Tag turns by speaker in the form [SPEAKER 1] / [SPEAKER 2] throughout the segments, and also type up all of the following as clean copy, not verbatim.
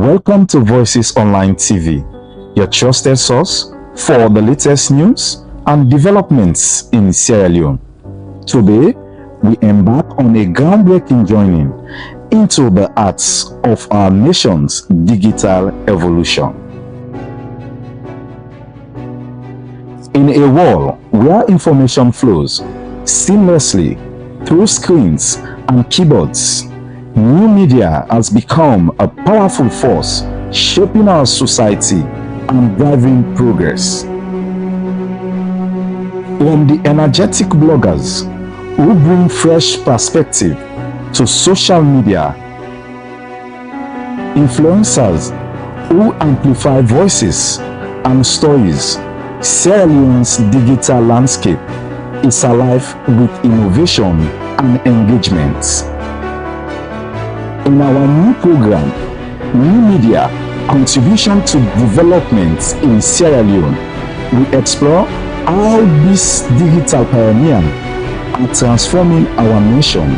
[SPEAKER 1] Welcome to Voices Online TV, your trusted source for the latest news and developments in Sierra Leone. Today, we embark on a groundbreaking journey into the arts of our nation's digital evolution. In a world where information flows seamlessly through screens and keyboards, new media has become a powerful force shaping our society and driving progress. From the energetic bloggers who bring fresh perspective to social media, influencers who amplify voices and stories, Sierra Leone's digital landscape is alive with innovation and engagement. In our new program, New Media Contribution to Development in Sierra Leone, we explore how these digital pioneers are transforming our nation.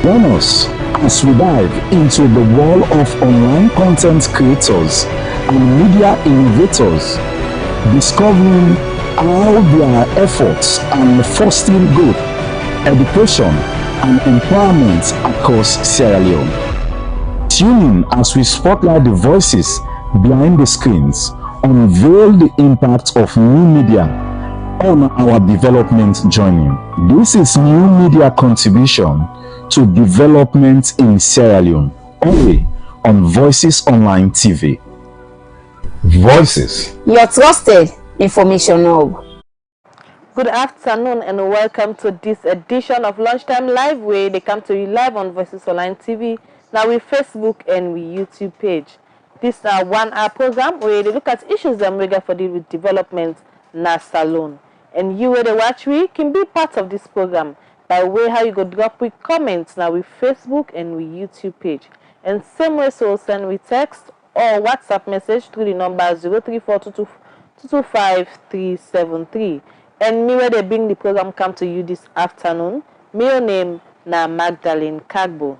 [SPEAKER 1] Join us as we dive into the world of online content creators and media innovators, discovering how their efforts are fostering growth, education, and empowerment across Sierra Leone. Tune in as we spotlight the voices behind the screens, unveil the impact of new media on our development journey. This is New Media Contribution to Development in Sierra Leone, only on Voices Online TV. Voices,
[SPEAKER 2] your trusted information hub.
[SPEAKER 3] Good afternoon and welcome to this edition of Lunchtime Live, where they come to you live on Voices Online TV, now with Facebook and with YouTube page. This is a 1 hour program where they look at issues that we got for deal with development na salon. And you where they watch we can be part of this program by way how you go drop with comments now with Facebook and with YouTube page. And same way so send with text or WhatsApp message through the number 03422255373. And me where they bring the program come to you this afternoon. My name na Magdalene Kagbo.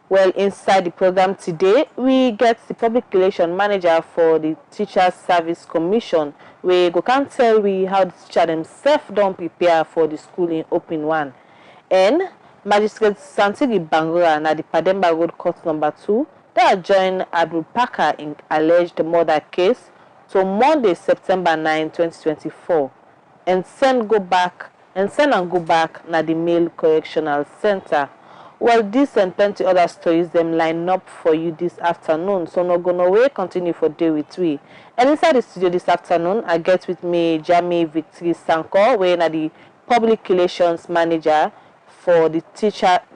[SPEAKER 3] Well, inside the program today, we get the public relation manager for the Teachers Service Commission. We go can tell we how the teacher themselves don't prepare for the school in Open 1. And Magistrate Santigi Bangura na the Pademba Road Court number 2 that joined Abdul Parker in alleged murder case to Monday, September 9, 2024. And send and go back na the Male Correctional Center. Well, this and plenty other stories them line up for you this afternoon. So no go no way, continue for day with we. And inside the studio this afternoon, I get with me Jamie Victory Sanko, where na the Public Relations Manager for the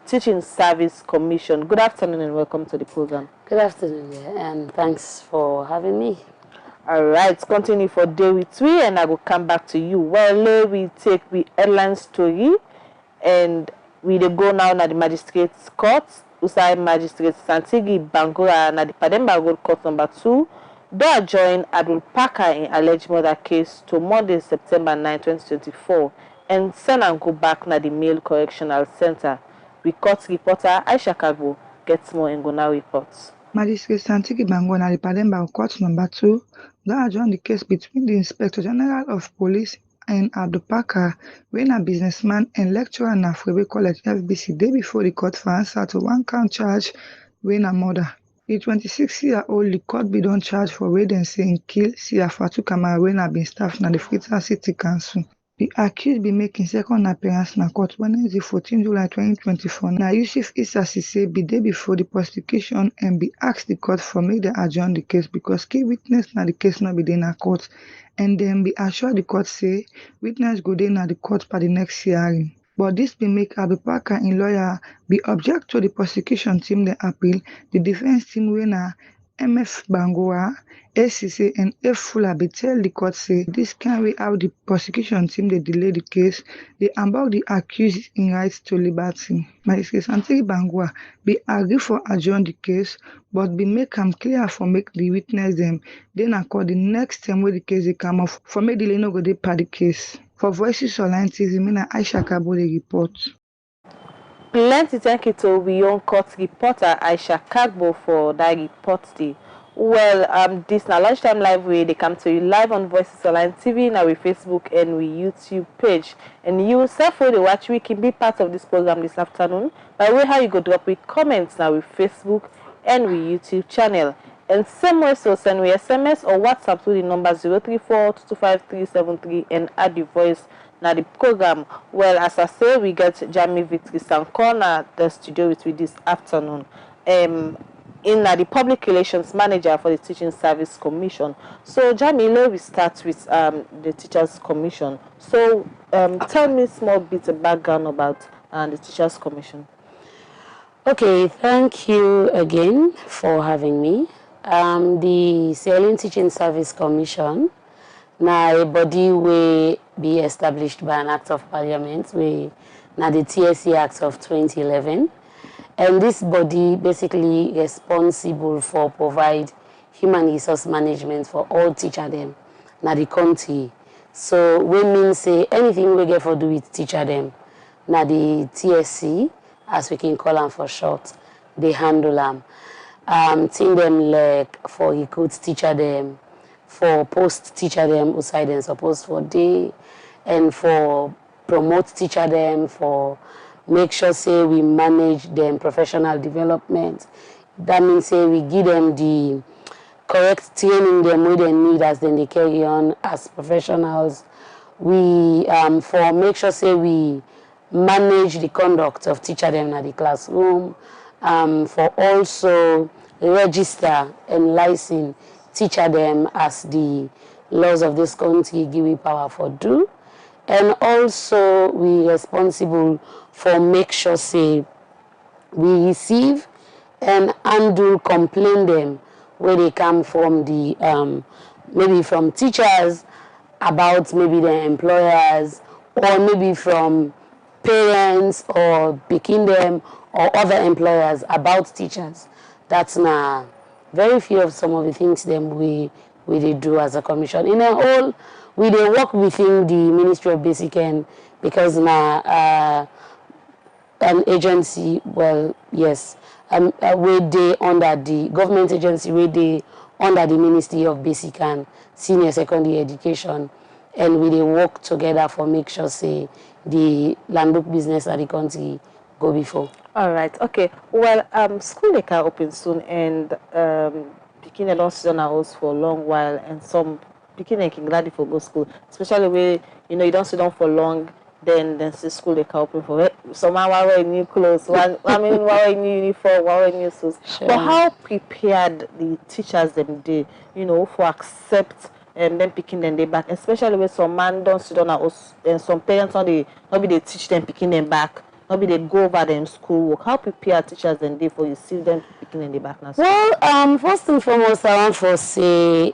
[SPEAKER 3] Teaching Service Commission. Good afternoon and welcome to the program.
[SPEAKER 2] Good afternoon, and thanks for having me.
[SPEAKER 3] Alright, continue for day with we and I will come back to you. Well, we take the headline story and we go now na the Magistrates Court. Usai Magistrate Santigi Bangura na the Pademba Road Court number 2. They joined Abdul Parker in alleged murder case to Monday, September 9, 2024 and send and go back na the Male Correctional Center. We court reporter Aisha Kagbo gets more and go now reports.
[SPEAKER 4] Magistrate Santigi Bangura na the Pademba Court number 2 that adjourned the case between the Inspector General of Police and Abdul Parker, when a businessman and lecturer in Afribe College FBC day before the court for answer to one count charge when a murder. The 26-year-old the court be don charge for raid and saying kill Sia Fatu Kamara when a been staff na the Freetown City Council. The accused be making second appearance na court Wednesday 14 July 2024. Na Yusuf Issa Sise be day before the prosecution and be asked the court for make them adjourn the case because key witness na the case not be dey na court, and then be assured the court say witness go dey na the court for the next hearing. But this be make Abdul Parker in lawyer be object to the prosecution team the appeal, the defense team wey na MF Bangura, SCC and F Fuller be tell the court say this can way how the prosecution team they delay the case, they embark the accused in rights to liberty. Magistrate Santigi Bangura be agree for adjourn the case, but be make them clear for make the witness them. Then accord the next time where the case they come off for make the no go dey part the case. For Voices Online TV, me na Aisha Kagbo report.
[SPEAKER 3] plenty thank you to we own court reporter Aisha Kagbo for that report day. Well, this now lunchtime live way they come to you live on Voices Online TV, now with Facebook and we YouTube page. And you self the watch we can be part of this program this afternoon. By way how you go drop with comments now with Facebook and with YouTube channel. And same way so send we SMS or WhatsApp to the number 034-225-373 and add the voice now the program. Well, as I say, we get Jamie Victory Sankona the studio with me this afternoon. In the public relations manager for the Teaching Service Commission. So, Jamie, let we start with the Teachers Commission. So, tell me a small bit of background about the Teachers Commission.
[SPEAKER 2] Okay, thank you again for having me. The Sierra Leone Teaching Service Commission, now a body will be established by an Act of Parliament, now the TSC Act of 2011. And this body basically responsible for provide human resource management for all teacher them na the country. So we mean say anything we get for do with teacher them na the TSC, as we can call them for short, they handle them. Team them like for recruit teacher them, for post teacher them outside them supposed for day, and for promote teacher them, for make sure say we manage them professional development. That means say we give them the correct training them where they need as then they carry on as professionals. We for make sure say we manage the conduct of teacher them in the classroom. For also register and license teacher them as the laws of this country give we power for do. And also we responsible for make sure say we receive and undo complain them where they come from the maybe from teachers about maybe their employers, or maybe from parents or picking them or other employers about teachers. That's now very few of some of the things them we they do as a commission. In a whole, we they work within the Ministry of Basic and because now an agency, well, yes, where they under the government agency, where they under the Ministry of Basic and Senior Secondary Education, and we they work together for make sure say the landbook business at the country go before.
[SPEAKER 3] All right, okay. Well, school they can open soon, and beginning don't sit on our house for a long while, and some beginning can glad for go school, especially where you know you don't sit down for long. Then the school they can open for it. Someone wearing new clothes, one wearing new uniform, one wearing new suits.
[SPEAKER 2] Sure.
[SPEAKER 3] But how prepared the teachers them they, you know, for accept and then picking them they back, especially when some man don't sit on our house and some parents maybe they teach them picking them back. Maybe they go over them schoolwork. How prepared teachers then they for you see them picking in the back now?
[SPEAKER 2] Well, first and foremost, I want to say,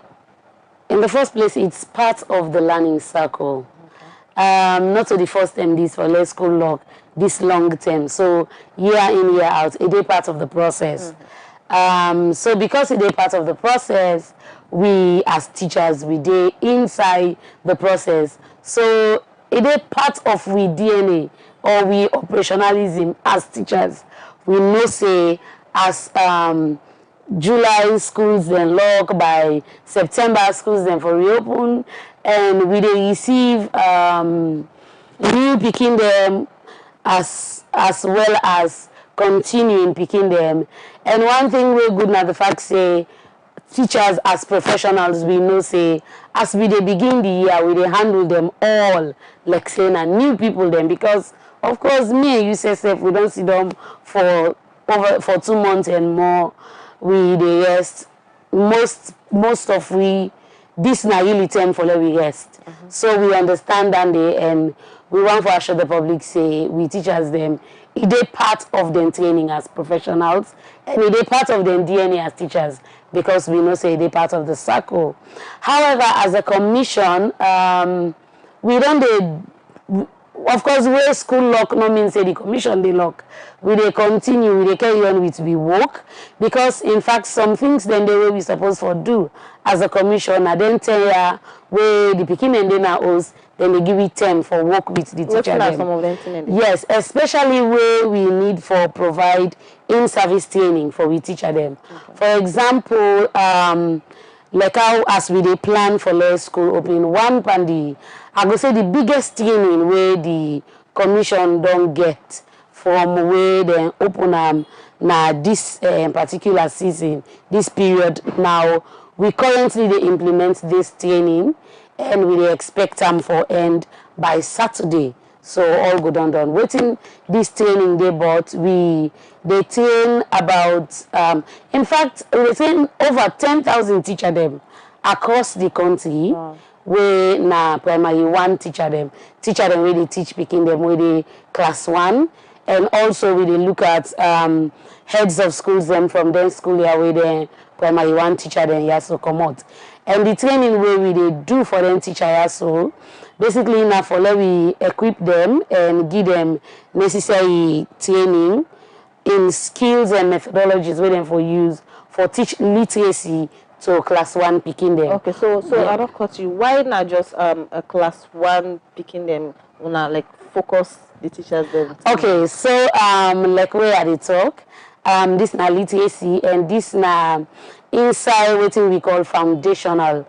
[SPEAKER 2] in the first place, it's part of the learning circle. Okay. Not to the first MDs for less school log this long term. So year in, year out, it is part of the process. Mm-hmm. So because it is part of the process, we as teachers, we do inside the process. So it is part of we DNA. Or we operationalism as teachers. We know say as July schools then lock, by September schools then for reopen, and we they receive new picking them as well as continuing picking them. And one thing we're good now the fact say teachers as professionals, we know say as we they begin the year we they handle them all like saying and new people them, because of course me and you say we don't see them for 2 months and more. We the rest most of we this na really time for let we rest. Mm-hmm. So we understand that and we want to assure the public say we teachers them it is part of them training as professionals and it is part of them DNA as teachers, because we know say it is part of the circle. However, as a commission, we don't of course, where school lock no mean say the commission they lock. We dey continue, we dey carry on with we work, because in fact some things then they will be supposed to do as a commissioner. Then tell ya where the pikin and then house, then they give it 10 for work with the teacher.
[SPEAKER 3] Some of them
[SPEAKER 2] yes, especially where we need for provide in-service training for we teacher them. Okay. For example, like how as we dey plan for law school opening, one pandi, I go say the biggest training where the commission don't get from where they open now this particular season, this period now, we currently they implement this training and we expect them for end by Saturday. So all go done. Waiting this training they bought, they train about in fact we train over 10,000 teacher them across the country. Wow. Where na primary 1 teacher them where they teach picking them where they class 1, and also we they look at heads of schools them from them school here where they primary 1 teacher them yeah so come out. And the training where we they do for them teacher yeah so basically now for let we equip them and give them necessary training in skills and methodologies where them for use for teach literacy to class 1 picking them.
[SPEAKER 3] Okay, so yeah. I don't cut you. Why not just a class 1 picking them? Like focus the teachers them.
[SPEAKER 2] Okay, so like where are they talk? This na literacy and this na inside what we call foundational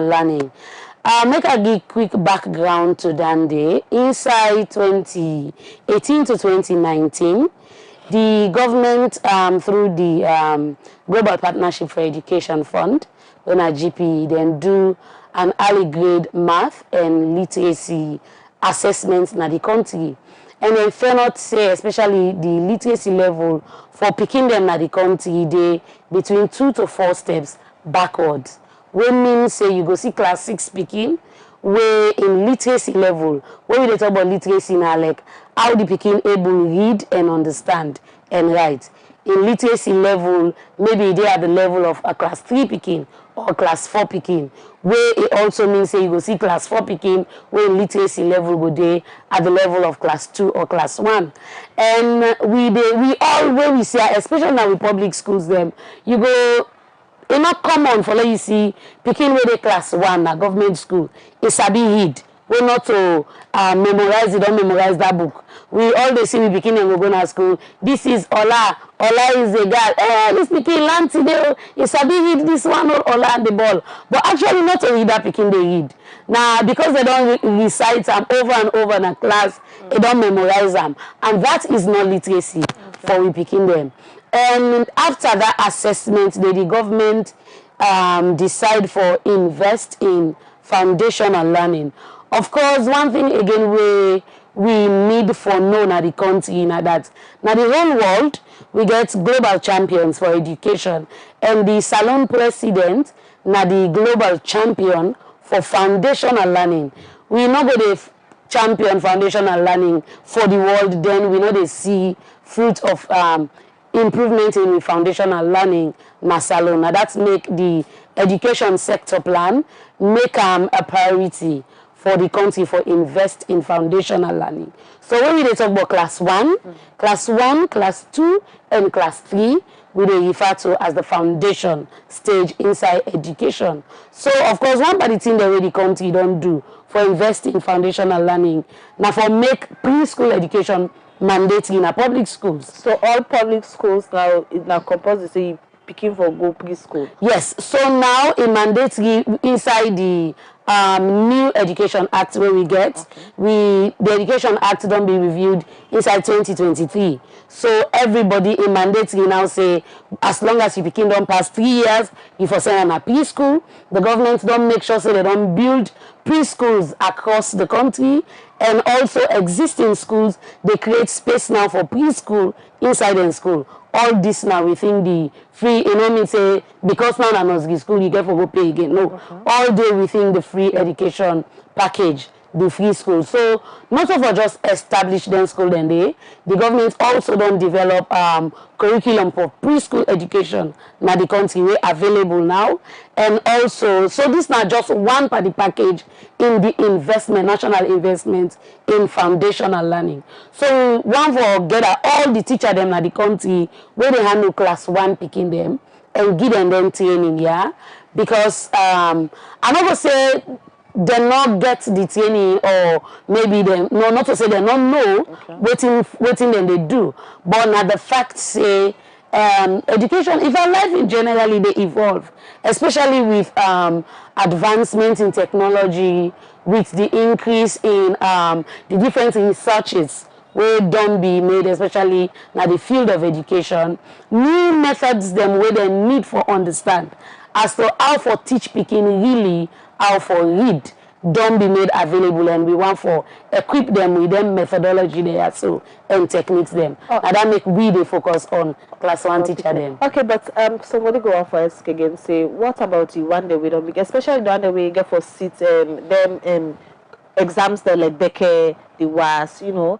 [SPEAKER 2] learning. Make a give quick background to Dande. Inside 2018 to 2019. The government, through the Global Partnership for Education Fund, when a GP, then do an early grade math and literacy assessments in the country. And then fair not say, especially the literacy level for picking them in the country, they between 2 to 4 steps backwards. We mean say you go see class 6 picking, where in literacy level, when we talk about literacy now, like how the picking able read and understand and write. In literacy level, maybe they are the level of a class 3 picking or class 4 picking, where it also means say you go see class 4 picking, where in literacy level go they at the level of class 2 or class 1. And we all where we see, especially now with public schools them, you go. It's not common for let you see picking where they class 1 at government school. It's a big hit. We're not to memorize it, don't memorize that book. We all they see we picking and we go to school. This is Ola. Ola is a guy. Hey, this picking land today. It's a big hit, this one or Ola and the ball. But actually not a reader picking they read. Now because they don't recite them over and over in a class, they don't memorize them. And that is not literacy for we picking them. And after that assessment, the government decide for invest in foundational learning. Of course, one thing again we need for know na the country na that na the whole world we get global champions for education, and the Salon president na the global champion for foundational learning. We know go the champion foundational learning for the world, then we know they see fruit of improvement in foundational learning na Salon. Now that's make the education sector plan make a priority for the country for invest in foundational learning. So when we talk about class 1, class 2, and class 3, we refer to as the foundation stage inside education. So of course one bad thing that the country don't do for invest in foundational learning now for make preschool education mandatory in our public schools. So
[SPEAKER 3] all public schools now is now compulsory picking for go preschool.
[SPEAKER 2] Yes. So now in mandatory inside the new Education Act where we get, the Education Act don't be reviewed inside 2023. So everybody in mandatory now say as long as you begin don't pass 3 years, you for send them a preschool. The government don't make sure so they don't build preschools across the country, and also existing schools they create space now for preschool inside the school. All this now within the free, you know me say because now na nursery school you get for go pay again. No, all day within the free education package the free school. So not so for just establish them school then the government also don't develop curriculum for preschool education na the country way available now. And also, so this not just one part of the package in the investment, national investment in foundational learning. So one for get all the teacher them na the country where they handle class 1 picking them and give them training, yeah. Because I'm not gonna say they not get the training, or maybe they no, not to say they don't know waiting them they do, but now the fact say education, if our life in generally they evolve, especially with advancement in technology, with the increase in the different researches where don't be made, especially now the field of education, new methods them where they need for understand as to how for teach picking really, how for read don't be made available, and we want for equip them with them methodology there so and techniques them. And that make we they focus on class 1 teacher them.
[SPEAKER 3] Okay, but somebody go on for ask again, say what about the one day we don't make, especially the one day we get for sit them exams that like Becker, the WAS, you know,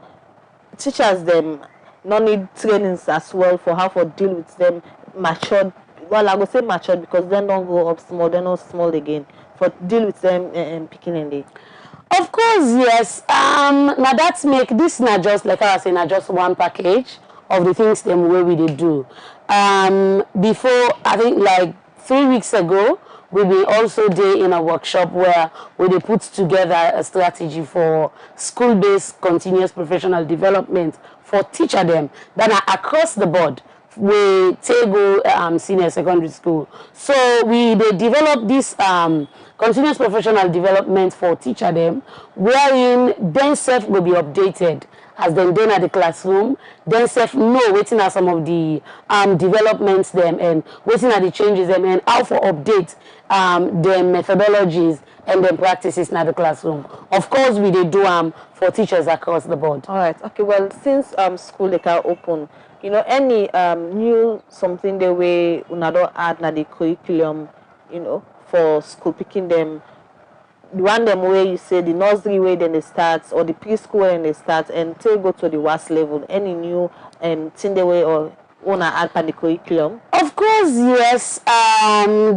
[SPEAKER 3] teachers them not need trainings as well for how to deal with them matured. Well, I would say matured because they don't go up small, they're not small again. For deal with them picking in the.
[SPEAKER 2] Of course, yes. Now that's make this not just like I was saying, not just one package of the things them way we did do. Before I think like 3 weeks ago, we be also there in a workshop where we put together a strategy for school-based continuous professional development for teacher them that are across the board. We take go senior secondary school. So we they develop this continuous professional development for teacher them, wherein then self will be updated as then at the classroom, then self know waiting at some of the developments them and waiting at the changes them and how for update their methodologies and then practices in the classroom. Of course we they do for teachers across the board.
[SPEAKER 3] All right. Okay, well since school they can open, you know, any new something the way unado add na the curriculum, you know, for school picking them, the one them way you say the nursery way then they start or the preschool way then they start and till go to the WAS level, any new thing the way or wanna add pan the curriculum?
[SPEAKER 2] Of course, yes.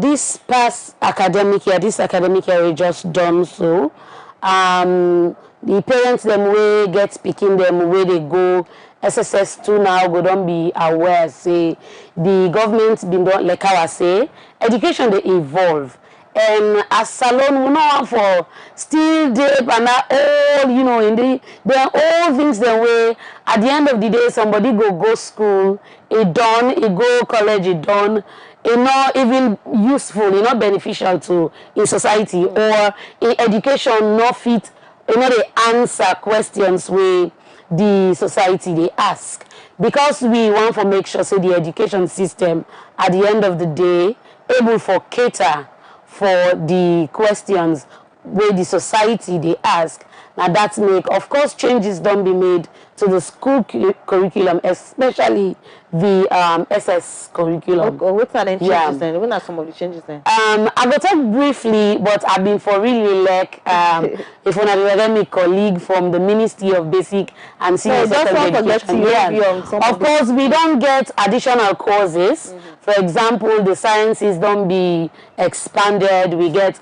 [SPEAKER 2] This past academic year, we just done so. The parents them way get picking them where they go. SSS2 now go don't be aware say the government been done like I say education they evolve, and as salon we know for still deep and all you know in there are all things the way at the end of the day somebody go school it done, it go college it done, it not even useful, it not beneficial to in society or in education not fit, you know, they answer questions where the society they ask, because we want to make sure say the education system at the end of the day able for cater for the questions where the society they ask. Now that make of course changes don't be made to the school curriculum, especially the SS curriculum.
[SPEAKER 3] What are the changes then? What are some of the changes then?
[SPEAKER 2] I will talk briefly, but I've been for really like if one of my colleague from the Ministry of Basic and Senior Secondary Education. Of course, we don't get additional courses. For example, the sciences don't be expanded. We get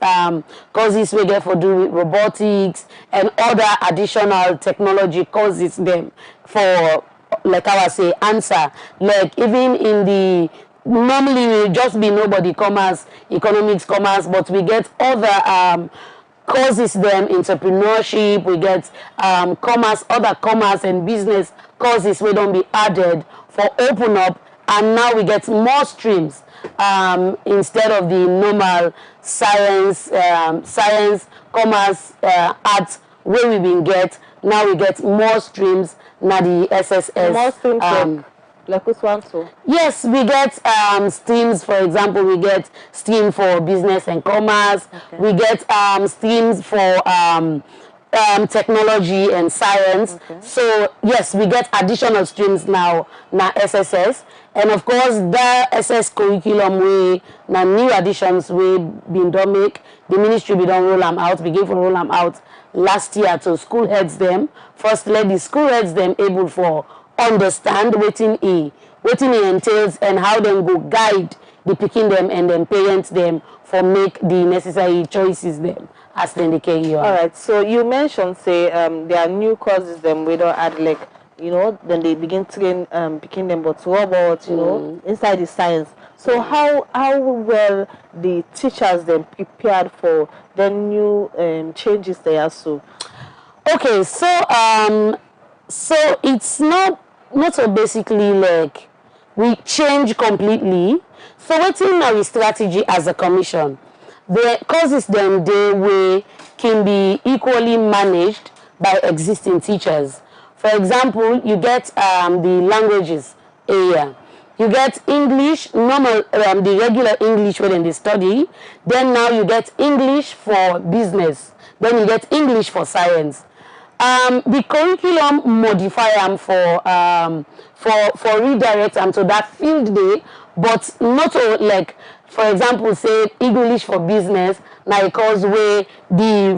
[SPEAKER 2] courses we get for do with robotics and other additional technology courses them for like I was say answer like even in the normally we just be nobody commerce, economics commerce, but we get other courses them entrepreneurship, we get commerce, other commerce and business courses we don't be added for open up, and now we get more streams instead of the normal science, commerce, arts where we been get. Now we get more streams. Now the SSS.
[SPEAKER 3] More streams like which one so?
[SPEAKER 2] Yes, we get streams. For example, we get stream for business and commerce. Okay. We get streams for technology and science. Okay. So yes, we get additional streams now SSS, and of course the SS curriculum we now new additions we been done make the ministry be done roll them out, begin for roll them out last year to school heads them. First, let the school heads them able for understand wetin e entails and how them go guide the pikin them and then parents them for make the necessary choices them as then they carry on.
[SPEAKER 3] All right. So you mentioned say there are new courses them we don't add like then they begin train pikin them but robots inside the science. So how well the teachers then prepared for the new changes they are so.
[SPEAKER 2] Okay, so it's not so basically like we change completely. So waiting our strategy as a commission, the courses then they way can be equally managed by existing teachers. For example, you get the languages area. You get English, normal, the regular English when they study. Then now you get English for business. Then you get English for science. The curriculum modify them for redirect them to that field day, but not to, like, for example, say English for business. Now because where the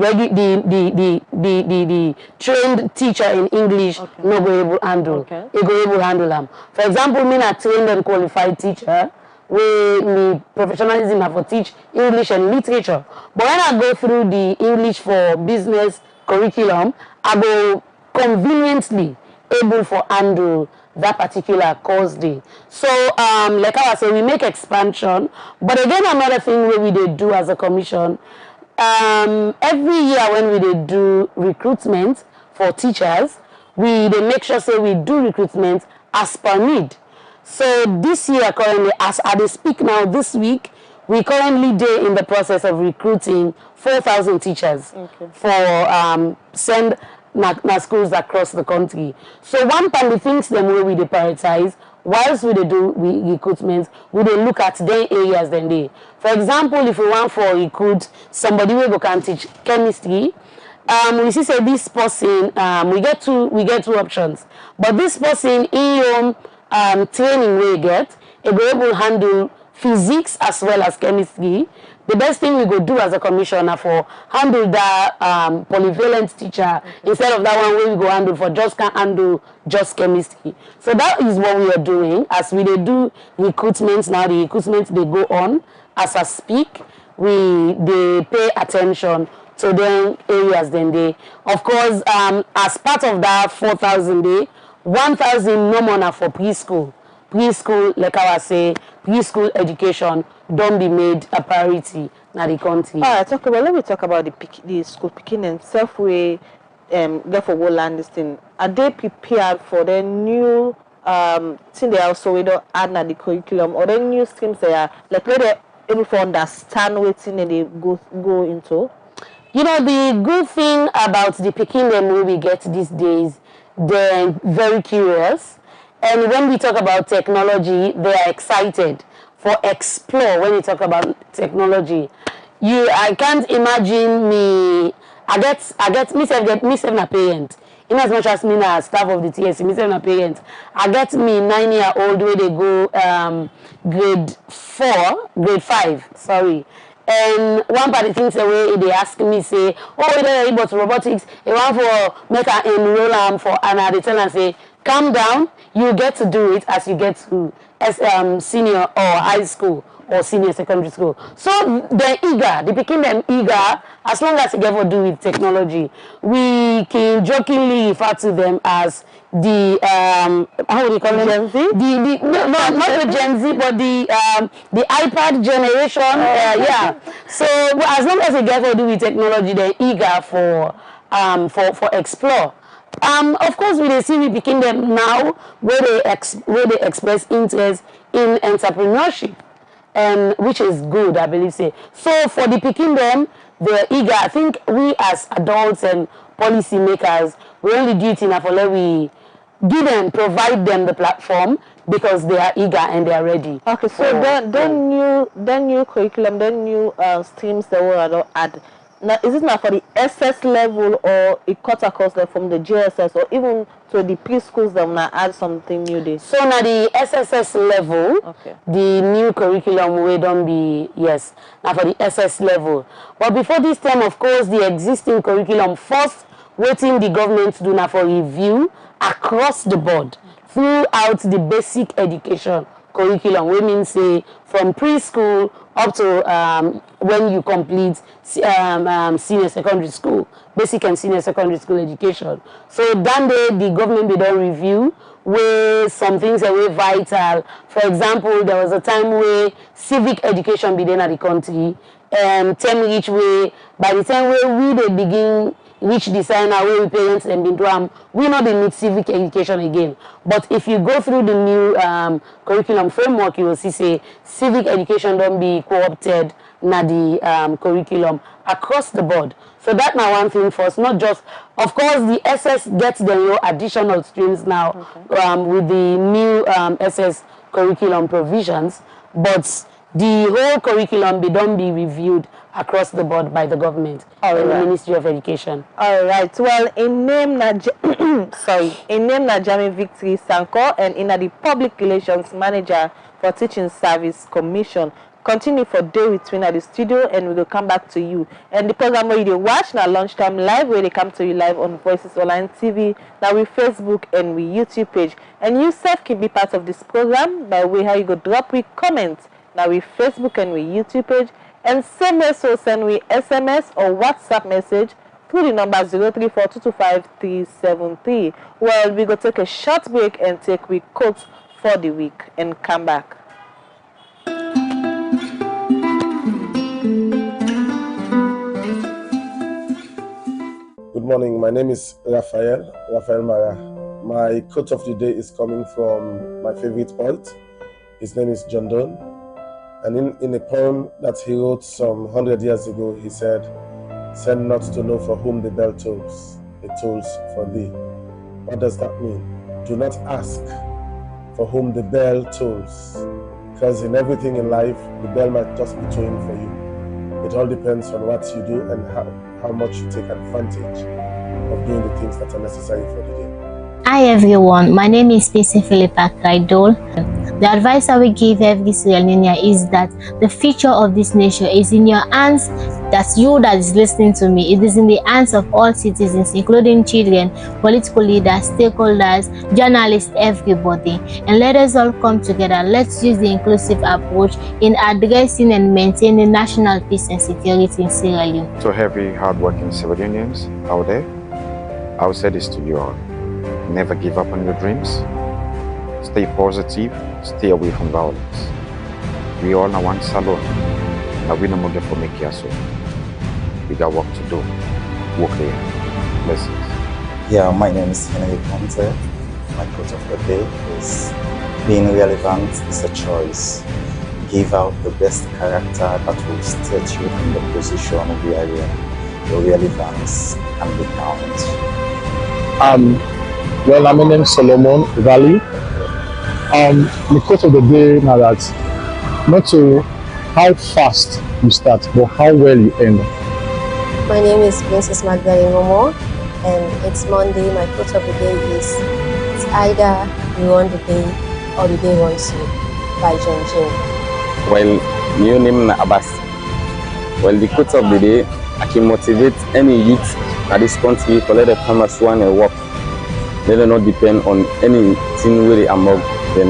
[SPEAKER 2] trained teacher in English no go able handle. He go able handle them. For example, me a trained and qualified teacher where me professionalism have to teach English and literature. But when I go through the English for business curriculum, I go conveniently able for handle that particular course day. So, like I was saying, we make expansion. But again, another thing we do as a commission, every year when we do recruitment for teachers, they make sure say we do recruitment as per need. So this year currently, as I speak now this week, we currently in the process of recruiting 4,000 teachers for send na schools across the country. So one part of the things them way we prioritize, whilst we do recruitment, we look at their areas then they. For example, if we want for recruit somebody who can teach chemistry, we see say this person we get two options. But this person in your training we get, it will able to handle physics as well as chemistry. The best thing we could do as a commissioner for handle that polyvalent teacher instead of that one where we go handle for just can't handle just chemistry. So that is what we are doing as we do recruitments now. The recruitments they go on as I speak. They pay attention to them areas then they. Of course, as part of that 4,000 day, 1,000 no more for preschool. Preschool, like I was say, preschool education don't be made a priority in the country.
[SPEAKER 3] Let me talk about the school picking and self way therefore will land this thing. Are they prepared for the new thing they also we don't add na the curriculum or the new streams they are like where they able to understand what thing they go into?
[SPEAKER 2] You know, the good thing about the picking them we get these days, they're very curious. And when we talk about technology, they are excited for explore. When we talk about technology, I can't imagine me. I get myself a parent. In as much as me na staff of the TSC, myself a parent. I get me 9-year-old where they go grade 5. Sorry. And one part of the things away they ask me say, oh, we don't able to robotics. They want for make an enroll for, and they tell and say, calm down. You get to do it as you get to senior or high school or senior secondary school. So they're eager. They became them eager as long as they get to do with technology. We can jokingly refer to them as the how would you call them?
[SPEAKER 3] Gen Z?
[SPEAKER 2] Not the Gen Z, but the iPad generation. Yeah. So as long as they get to do with technology, they're eager for explore. Of course, we see we begin them now where they express interest in entrepreneurship, and which is good, I believe. So for the picking them, they're eager. I think we as adults and policy makers, we only do it enough for let we provide them the platform because they are eager and they are ready.
[SPEAKER 3] Okay, so then new curriculum, then new streams that will add. Now, is it now for the SS level or it cut across like from the JSS or even to the preschools that now add something new there?
[SPEAKER 2] So now the SSS level, the new curriculum will don't be, yes, now for the SS level. But before this time, of course, the existing curriculum first waiting the government to do now for review across the board throughout the basic education curriculum, we mean say from preschool up to when you complete senior secondary school, basic and senior secondary school education. So that day the government they don't review where some things are very vital. For example, there was a time where civic education began at the country, term each way. By the time where we they begin reach designer where we parents and been do we not need civic education again. But if you go through the new curriculum framework, you will see say civic education don't be co-opted na the curriculum across the board. So that now one thing for us, not just, of course the SS gets the additional streams now with the new SS curriculum provisions, but the whole curriculum don't be reviewed across the board by the government and the Ministry of Education. All right. Well, in name na Jami Victory Sanko and in the Public Relations Manager for Teaching Service Commission. Continue for day between at the studio and we will come back to you. And the program where you watch now Lunchtime Live, where they come to you live on Voices Online TV, now with Facebook and with YouTube page. And you self can be part of this program by way how you go drop with comments now with Facebook and with YouTube page. And same way so send we SMS or WhatsApp message through the number 034225373. Well, we go take a short break and take we quotes for the week and come back.
[SPEAKER 5] Good morning. My name is Raphael Mara. My quote of the day is coming from my favorite poet. His name is John Donne. And in a poem that he wrote some 100 years ago, he said, "Send not to know for whom the bell tolls, it tolls for thee." What does that mean? Do not ask for whom the bell tolls, because in everything in life, the bell might just be tolling for you. It all depends on what you do and how much you take advantage of doing the things that are necessary for the day.
[SPEAKER 6] Hi everyone, my name is Stacey Philippa Kaidol. The advice I will give every Sierra Leonean is that the future of this nation is in your hands. That's you that is listening to me. It is in the hands of all citizens, including children, political leaders, stakeholders, journalists, everybody. And let us all come together. Let's use the inclusive approach in addressing and maintaining national peace and security in Sierra Leone.
[SPEAKER 7] To every hardworking Sierra Leoneans out there, I will say this to you all. Never give up on your dreams. Stay positive. Stay away from violence. We all know one salon. Now we no more get for make so. We got work to do. Work there. Blessings.
[SPEAKER 8] Yeah, my name is Henry Conte. My quote of the day is, "Being relevant is a choice. Give out the best character that will state you in the position where your relevance can be count."
[SPEAKER 9] Well, my name is Solomon Valley. The quote of the day now that not to how fast you start, but how well you end.
[SPEAKER 10] My name is Princess Magdalene Momo, and it's Monday. My quote of the day is, "It's either you run the day or the day runs you," by John Jane.
[SPEAKER 11] Well, my name is Abbas. Well, the quote of the day, I can motivate any youth at this country to let the farmers run and work. Let them not depend on anything really among the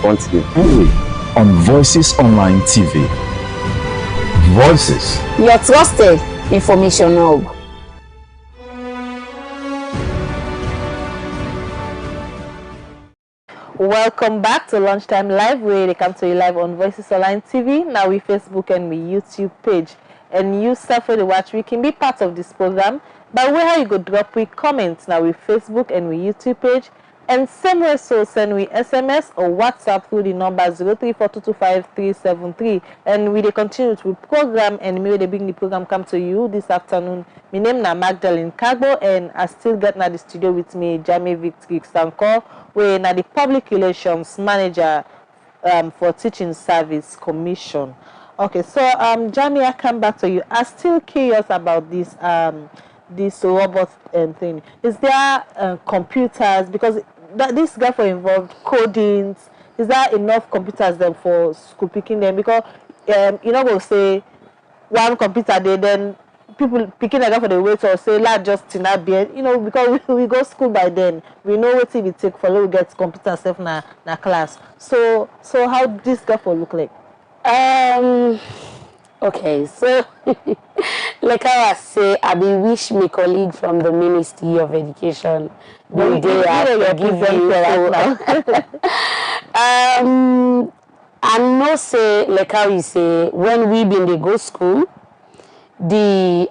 [SPEAKER 11] country.
[SPEAKER 1] Only on Voices Online TV. Voices.
[SPEAKER 12] Your trusted information hub.
[SPEAKER 3] Welcome back to Lunchtime Live, where they come to you live on Voices Online TV, now with Facebook and with YouTube page. And you self the watch, we can be part of this program by where you go drop with comments now with Facebook and with YouTube page. And same way so send we SMS or WhatsApp through the number 034225373. And we continue to program and maybe they bring the program come to you this afternoon. My name is Magdalene Cargo and I still get na the studio with me Jami Victory Sanko, where na the Public Relations Manager for Teaching Service Commission. Okay, so Jamie, I come back to you. I'm still curious about this robot thing. Is there computers, because this guy for involved codings? Is there enough computers then for school picking them? Because you know, we'll say one computer there, then people picking a guy for the weight or say lad just in that beard, you know, because we go school by then. We know what we take for we get computer stuff na class. So how this guy for look like?
[SPEAKER 2] Okay, so like I was say, I be wish my colleague from the Ministry of Education the day I give them right now. I know say like how you say when we been they go school, the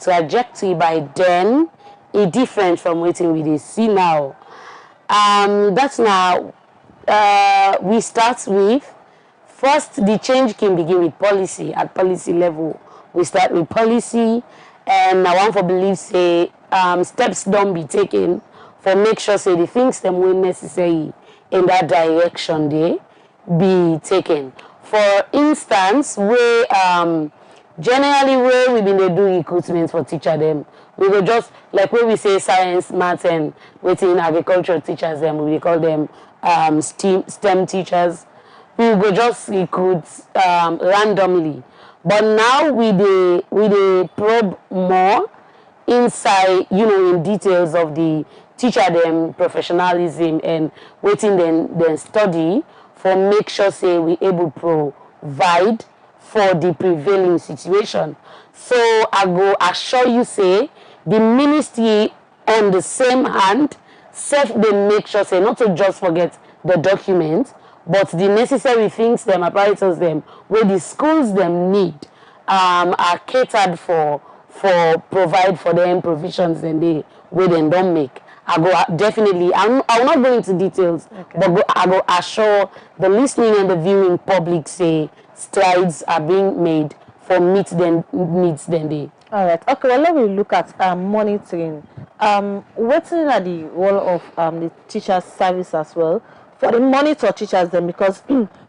[SPEAKER 2] trajectory by then is different from what we see now. That's now we start with. First, the change can begin with policy. At policy level, we start with policy, and I want to believe say steps don't be taken for make sure say the things that were necessary in that direction they be taken. For instance, we generally where we been they do recruitment for teacher them, we will just like when we say science, math, and within agriculture teachers them, we call them STEM teachers. We go just recruit randomly, but now we probe more inside, you know, in details of the teacher them professionalism and waiting then study for make sure say we able provide for the prevailing situation. So I go assure you say the ministry on the same hand self they make sure say not to just forget the document, but the necessary things them, apparatus them, where the schools them need are catered for provide for them provisions and they where they don't make. I go definitely, I will not go into details, okay, but I go assure the listening and the viewing public say strides are being made for meet them needs then they.
[SPEAKER 3] All right. Okay. Well, let me look at monitoring. What's in the role of the teacher service as well? For the monitor teachers them, because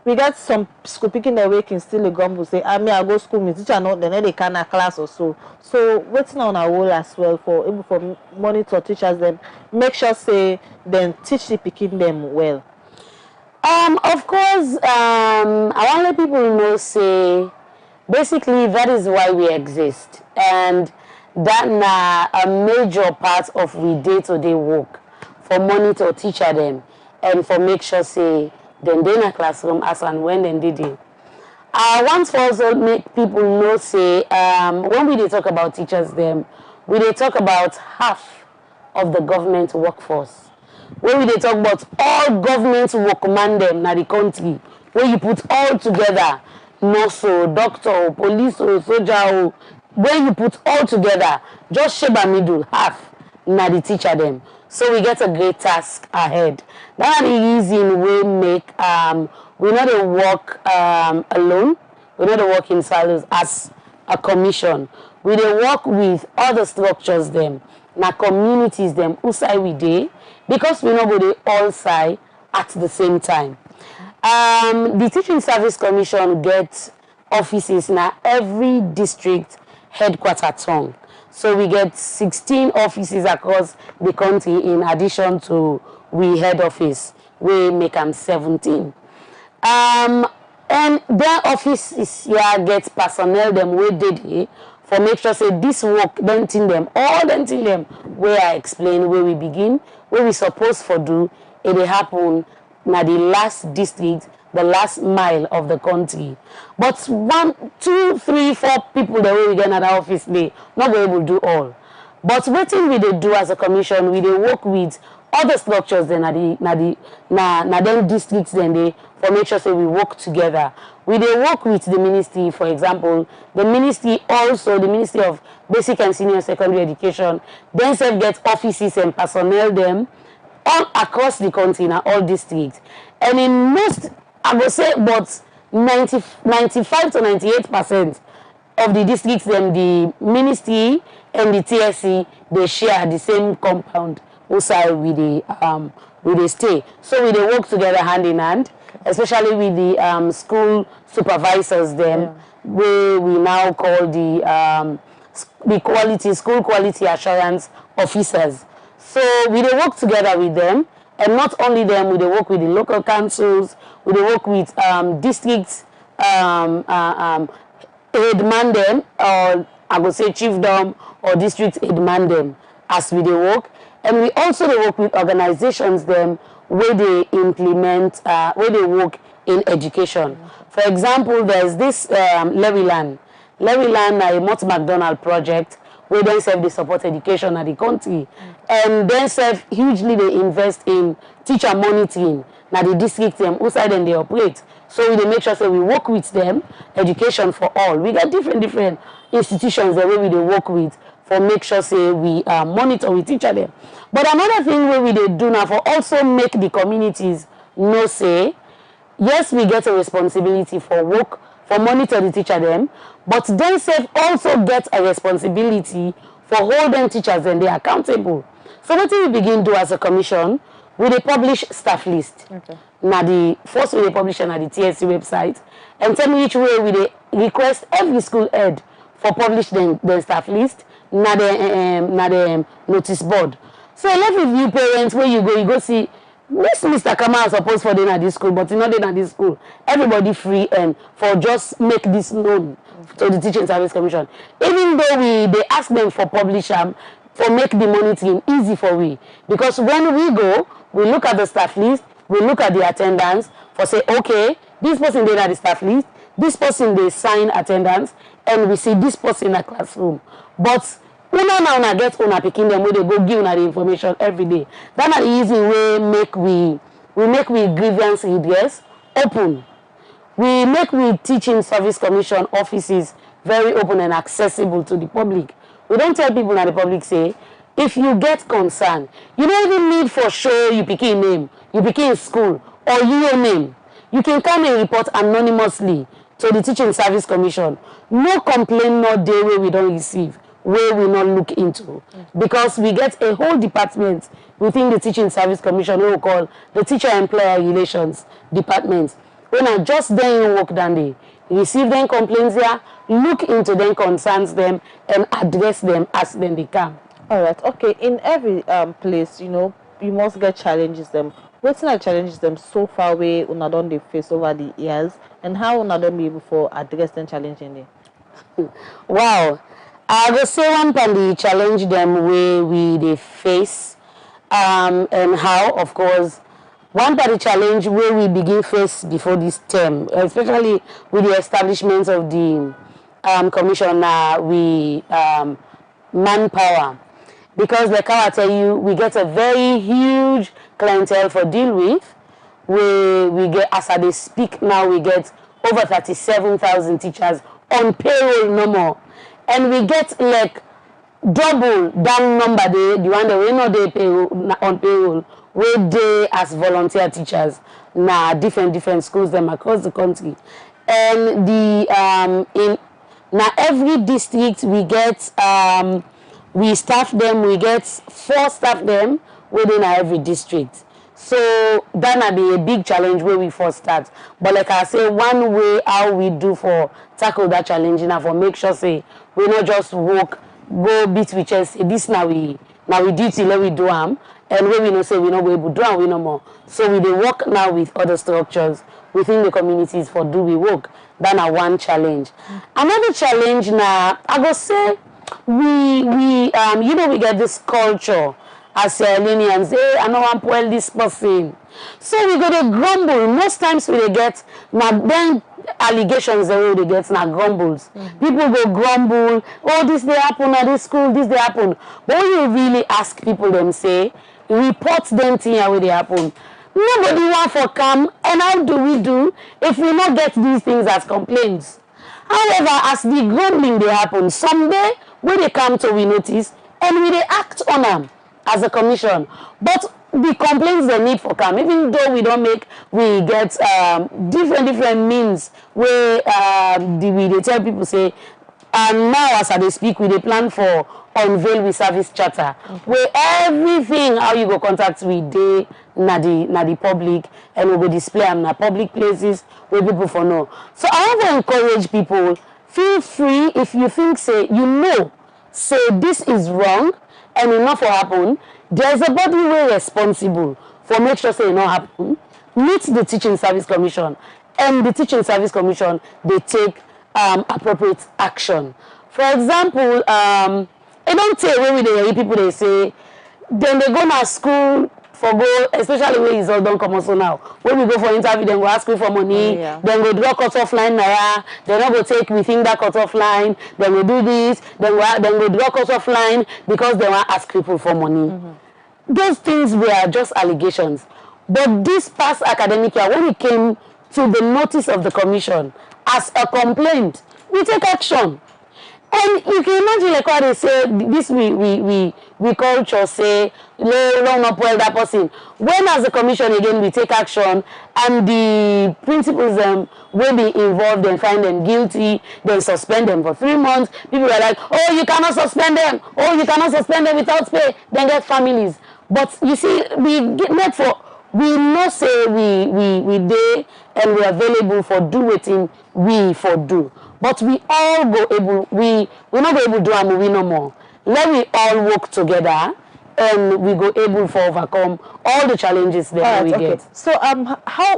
[SPEAKER 3] we got some school picking their way can still a gumbo say, I mean I go school, my teacher not then they can a class or so. So what's on our role as well for monitor teachers them, make sure say then teach the picking them well.
[SPEAKER 2] Of course, I want to let people know say basically that is why we exist, and that na a major part of we day-to-day work for monitor teacher them. And for make sure say then they in a classroom as and when then they do. I want to also make people know say when we talk about teachers them, we talk about half of the government workforce. When we talk about all government workmen them in the country, where you put all together, nurse, doctor, police, soldier, when you put all together, just sheba middle half na the teacher them. So we get a great task ahead. That is easy in way make we not a work alone. We not a work in silos as a commission. We work with other structures them, na communities them who side we dey, because we not go they all side at the same time. The Teaching Service Commission gets offices na every district headquarter town. So we get 16 offices across the country in addition to we head office. We make them 17. And their offices here get personnel them where they for make sure say this work denting them, all denting them where I explain where we begin, where we supposed for do, it happen na the last district, the last mile of the country. But 1, 2, 3, 4 people the way we get at the office, they not be able to do all. But what thing we they do as a commission, we they work with other structures then na them districts then they for make sure say we work together. We they work with the ministry, for example, the ministry also, the Ministry of Basic and Senior Secondary Education, then self get offices and personnel them all across the country in all districts. And in most, I would say, but 95 to 98% of the districts, then the ministry and the TSC, they share the same compound outside we dey stay. So we dey work together hand in hand, especially with the school supervisors them, where we now call the school quality assurance officers. So we dey work together with them, and not only them, we dey work with the local councils, we dey work with district headman them, or I go say chiefdom or district headman them, as we dey work. And we also dey work with organizations them where they implement, where they work in education. For example, there's this Lewiland. Lewiland is a Mott MacDonald project where they serve the support education at the country. And then serve hugely they invest in teacher monitoring. Now the district them, outside them they operate. So we make sure that we work with them, education for all. We got different institutions the way we work with for make sure say we monitor, we teach them. But another thing where we do now for also make the communities know say, yes, we get a responsibility for work, for monitor the teacher them, but then self also get a responsibility for holding teachers and they are accountable. So what we begin do as a commission, we dey publish staff list. Now the first we dey publish on the TSC website, and tell me which way we dey request every school head for publish the staff list, na the notice board. So I left with you parents where you go see this Mr. Kamal supposed for them at this school, but you not at this school. Everybody free and for just make this known to the Teaching Service Commission. Even though they ask them for publish for make the monitoring easy for we. Because when we go, we look at the staff list, we look at the attendance for say, okay, this person did at the staff list, this person they sign attendance, and we see this person in a classroom. But una now get una picking them where they go give una the information every day. That's an easy way make we grievance redress open. We make we Teaching Service Commission offices very open and accessible to the public. We don't tell people that the public say, if you get concern, you don't even need for sure you pick a name, you pick in school, or your name. You can come and report anonymously to the Teaching Service Commission. No complaint, no day where we don't receive, where we not look into. Because we get a whole department within the Teaching Service Commission we call the Teacher-Employer Relations Department. When I just then work down there, receive them complaints there, look into them, concerns them, and address them as then they come.
[SPEAKER 3] All right. Okay. In every place, you must get challenges them. What's not challenges them so far away una don they face over the years, and how una don be able to address them challenging them?
[SPEAKER 2] Wow. I will say one pan the challenge them where we they face, and how, of course, one part of the challenge where we begin face before this term, especially with the establishment of the commission, we manpower. Because like I tell you, we get a very huge clientele for deal with. We get, as I speak now, we get over 37,000 teachers on payroll no more. And we get like double that number the one that we know they pay on payroll, where they as volunteer teachers now different schools them across the country. And the in now every district we get we staff them, we get 4 staff them within every district. So that might be a big challenge where we first start. But like I say, one way how we do for tackle that challenge now for make sure say we not just walk, go beat with chest, say this now we duty let we do and when we know say we not able to do and we no more. So we dey work now with other structures within the communities for do we work. That's one challenge. Another challenge now, I go say we get this culture as Sierra Leoneans, hey, I know I'm well this person. So we go to grumble. Most times we get now then allegations the way they get now grumbles. People go grumble, oh this they happen at this school, this they happen. But when you really ask people them say, report them thing where they happen. Nobody want for come, and how do we do if we not get these things as complaints? However, as the grumbling they happen, someday when they come to we notice and we they act on them as a commission. But the complaints they need for come, even though we don't make, we get different means where they tell people say And now as I speak, we dey plan for unveil with service charter, where everything how you go contact with dey na the public, and we go display am na public places where people for know. So I want to encourage people, feel free if you think say this is wrong and it not for happen. There's a body way responsible for make sure say it not happen. Meet the Teaching Service Commission, and the Teaching Service Commission they take appropriate action. For example, I don't tell when we hear people they say then they go to school for go, especially when it's all done come also now. When we go for interview, then go ask you for money, then go draw cut-off line naira, then not go take within that cut-off line, then we do this, then go draw cut-off line because they want to ask people for money. Those things were just allegations. But this past academic year, when it came to the notice of the commission as a complaint, we take action. And you can imagine like what they say, this we culture say, long up well that person. When as a commission again we take action and the principals will be involved and find them guilty, then suspend them for 3 months. People are like, oh, you cannot suspend them. Oh, you cannot suspend them without pay. Then get families. But you see, we know say we dey and we available for do wetin we for do. But we all go able, we not go able to do and we no more. Let we all work together and we go able to overcome all the challenges that we get. So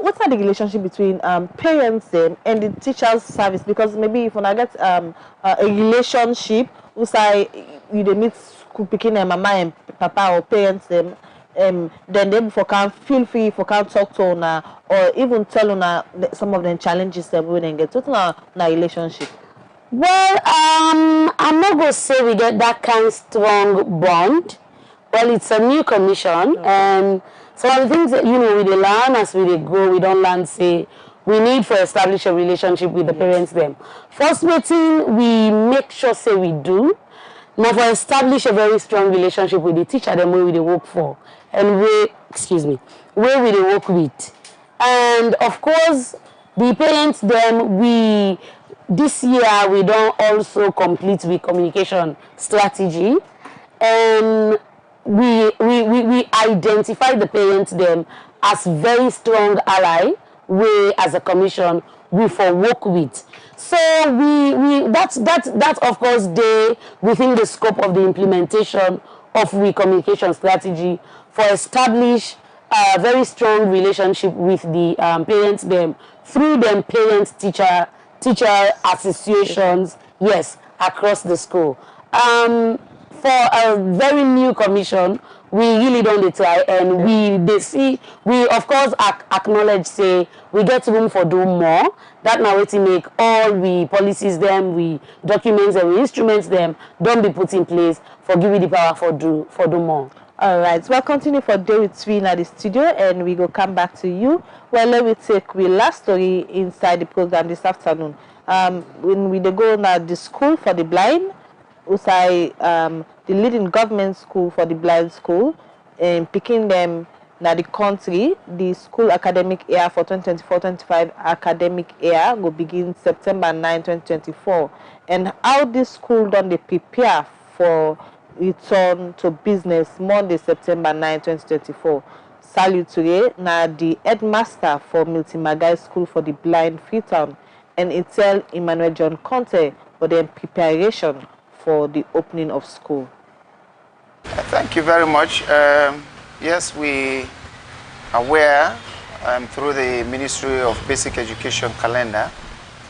[SPEAKER 2] what's the relationship between parents then and the teachers service? Because maybe if I get a relationship, we say you meet school picking and mama and papa or parents them. Then they can feel free for can talk to una or even tell una some of the challenges that we then get. What's na relationship? Well, I'm not gonna say we get that kind of strong bond. Well, it's a new commission, and some of the things that we dey learn as we dey go, we don't learn say we need to establish a relationship with the parents them. First meeting, we make sure say we do. Now for establish a very strong relationship with the teacher them where we dey work for. And where we dey work with. And of course, the parents then this year we don't also complete with communication strategy. And we identify the parents them as very strong ally, we as a commission we for work with. So that's of course within the scope of the implementation of we communication strategy for establish a very strong relationship with the parents them through them teacher associations, yes, across the school. For a very new commission, we really don't try, and we of course acknowledge say we get room for do more. That now to make all we policies them, we documents and we instruments them don't be put in place for give you the power for do more. All right, so we'll continue for day with we in the studio and we go come back to you. Well, let me take the last story inside the program this afternoon. When we go now the school for the blind, we say the leading government school for the blind school, and picking them now the country, the school academic year for 2024-25 academic year will begin September 9, 2024. And how this school done they prepare for return to business Monday, September 9, 2024. Salute today, now the headmaster for Milton Magai School for the Blind Freetown, and it tell Emmanuel John Conte for the preparation for the opening of school.
[SPEAKER 13] Thank you very much. Yes, we are aware through the Ministry of Basic Education calendar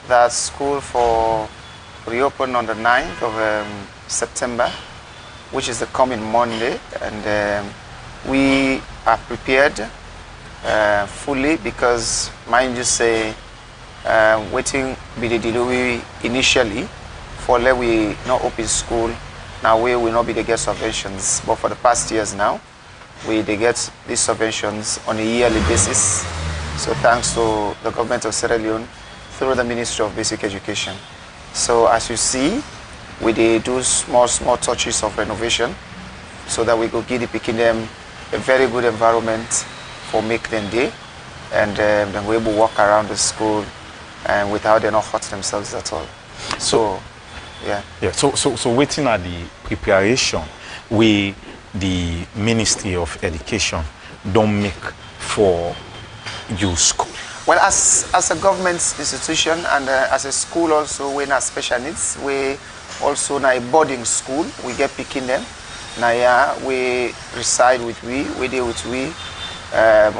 [SPEAKER 13] that school for reopen on the 9th of September, which is the coming Monday, and we are prepared fully because, mind you say, waiting be the delay initially for let we not open school. Now we will not be the get subventions, but for the past years now, they get these subventions on a yearly basis. So thanks to the government of Sierra Leone through the Ministry of Basic Education. So as you see, we do small touches of renovation so that we could give the picking them a very good environment for make them day, and then we will walk around the school and without they not hurt themselves at all. So Yeah.
[SPEAKER 14] Yeah. So waiting at the preparation, we the Ministry of Education don't make for you school.
[SPEAKER 13] Well, as a government institution and as a school also, we have special needs. We also na a boarding school. We get picking them. Now yeah, we reside with we deal with we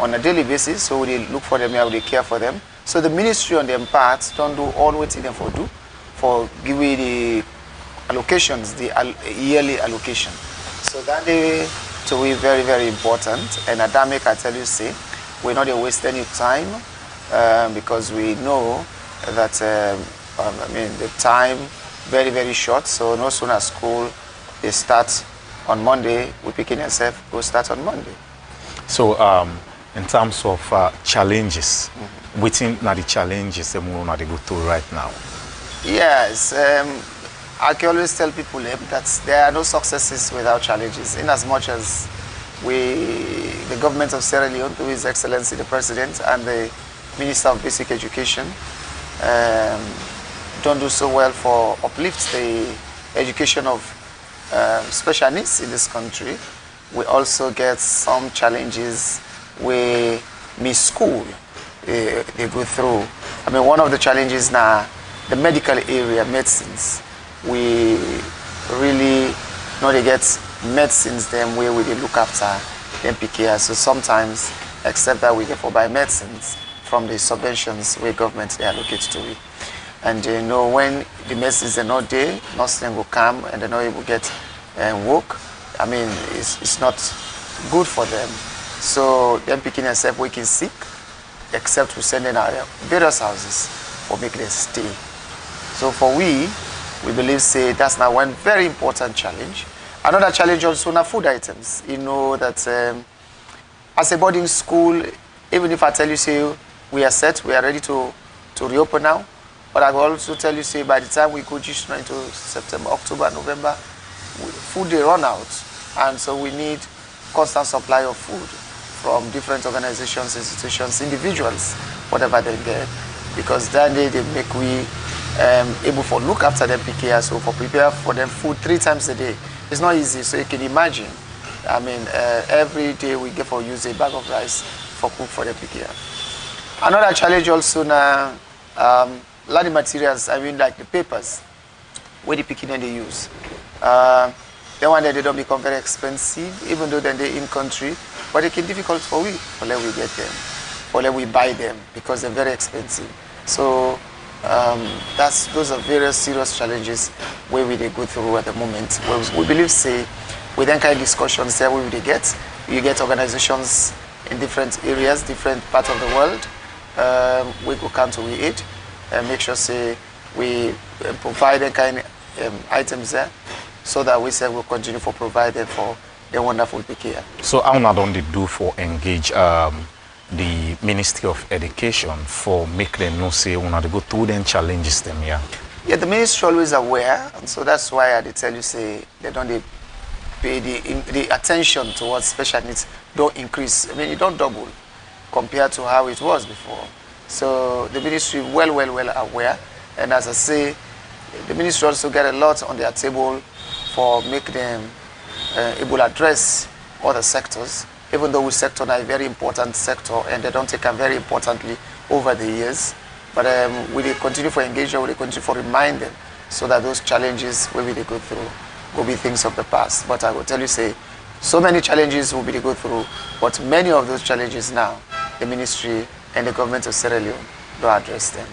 [SPEAKER 13] on a daily basis. So we look for them here, we care for them. So the ministry on them parts don't do all what them for giving the allocations, the yearly allocation. So that they to be very, very important. And at that make I tell you, say, we're not going to waste any time because we know that the time very, very short. So no sooner school they start on Monday, we picking yourself, go start on Monday.
[SPEAKER 14] So in terms of challenges, waiting now the challenges that we want to go through right now.
[SPEAKER 13] Yes, I can always tell people that there are no successes without challenges. In as much as the government of Sierra Leone, through His Excellency the President and the Minister of Basic Education, don't do so well for uplift the education of special needs in this country. We also get some challenges where school they go through. I mean, one of the challenges now, the medical area, medicines. We really know they get medicines them where we look after them PKR. So sometimes, except that we get for buy medicines from the subventions where government they allocate to it. And you know when the medicines are not there, nothing will come and they're not able to get work. I mean, it's not good for them. So them picking themselves waking sick, except we send in our various houses for make them stay. So for we believe say that's now one very important challenge. Another challenge also now food items. You know that as a boarding school, even if I tell you say we are set, we are ready to reopen now, but I will also tell you say by the time we go just into September, October, November, food they run out, and so we need constant supply of food from different organizations, institutions, individuals, whatever they get, because then they make we able for look after them PKR, so for prepare for them food 3 times a day. It's not easy, so you can imagine. I mean, every day we get for use a bag of rice for cook for the PKR. Another challenge also now, learning materials. I mean, like the papers, where the PKR they use. The one that they don't become very expensive, even though then they're in country, but it can be difficult for let we get them, for let we buy them because they're very expensive. So. Those are various serious challenges where we go through at the moment. We believe say with that kind of discussions there where we get, you get organizations in different areas, different parts of the world. We go come to we aid and make sure say we provide that kind of items there, so that we say we'll continue for providing for the wonderful PKR.
[SPEAKER 14] So how not only do for engage the Ministry of Education for make them know say we want to go through them challenges them here?
[SPEAKER 13] Yeah, the ministry always aware, and so that's why I tell you say they don't pay the attention towards special needs don't increase. I mean it don't double compared to how it was before. So the ministry well aware, and as I say, the ministry also get a lot on their table for make them able to address other sectors. Even though we sector is a very important sector and they don't take it very importantly over the years. But we continue for engagement, we continue for remind them so that those challenges will be they go through will be things of the past. But I will tell you, say, so many challenges will be they go through, but many of those challenges now, the ministry and the government of Sierra Leone don't address them.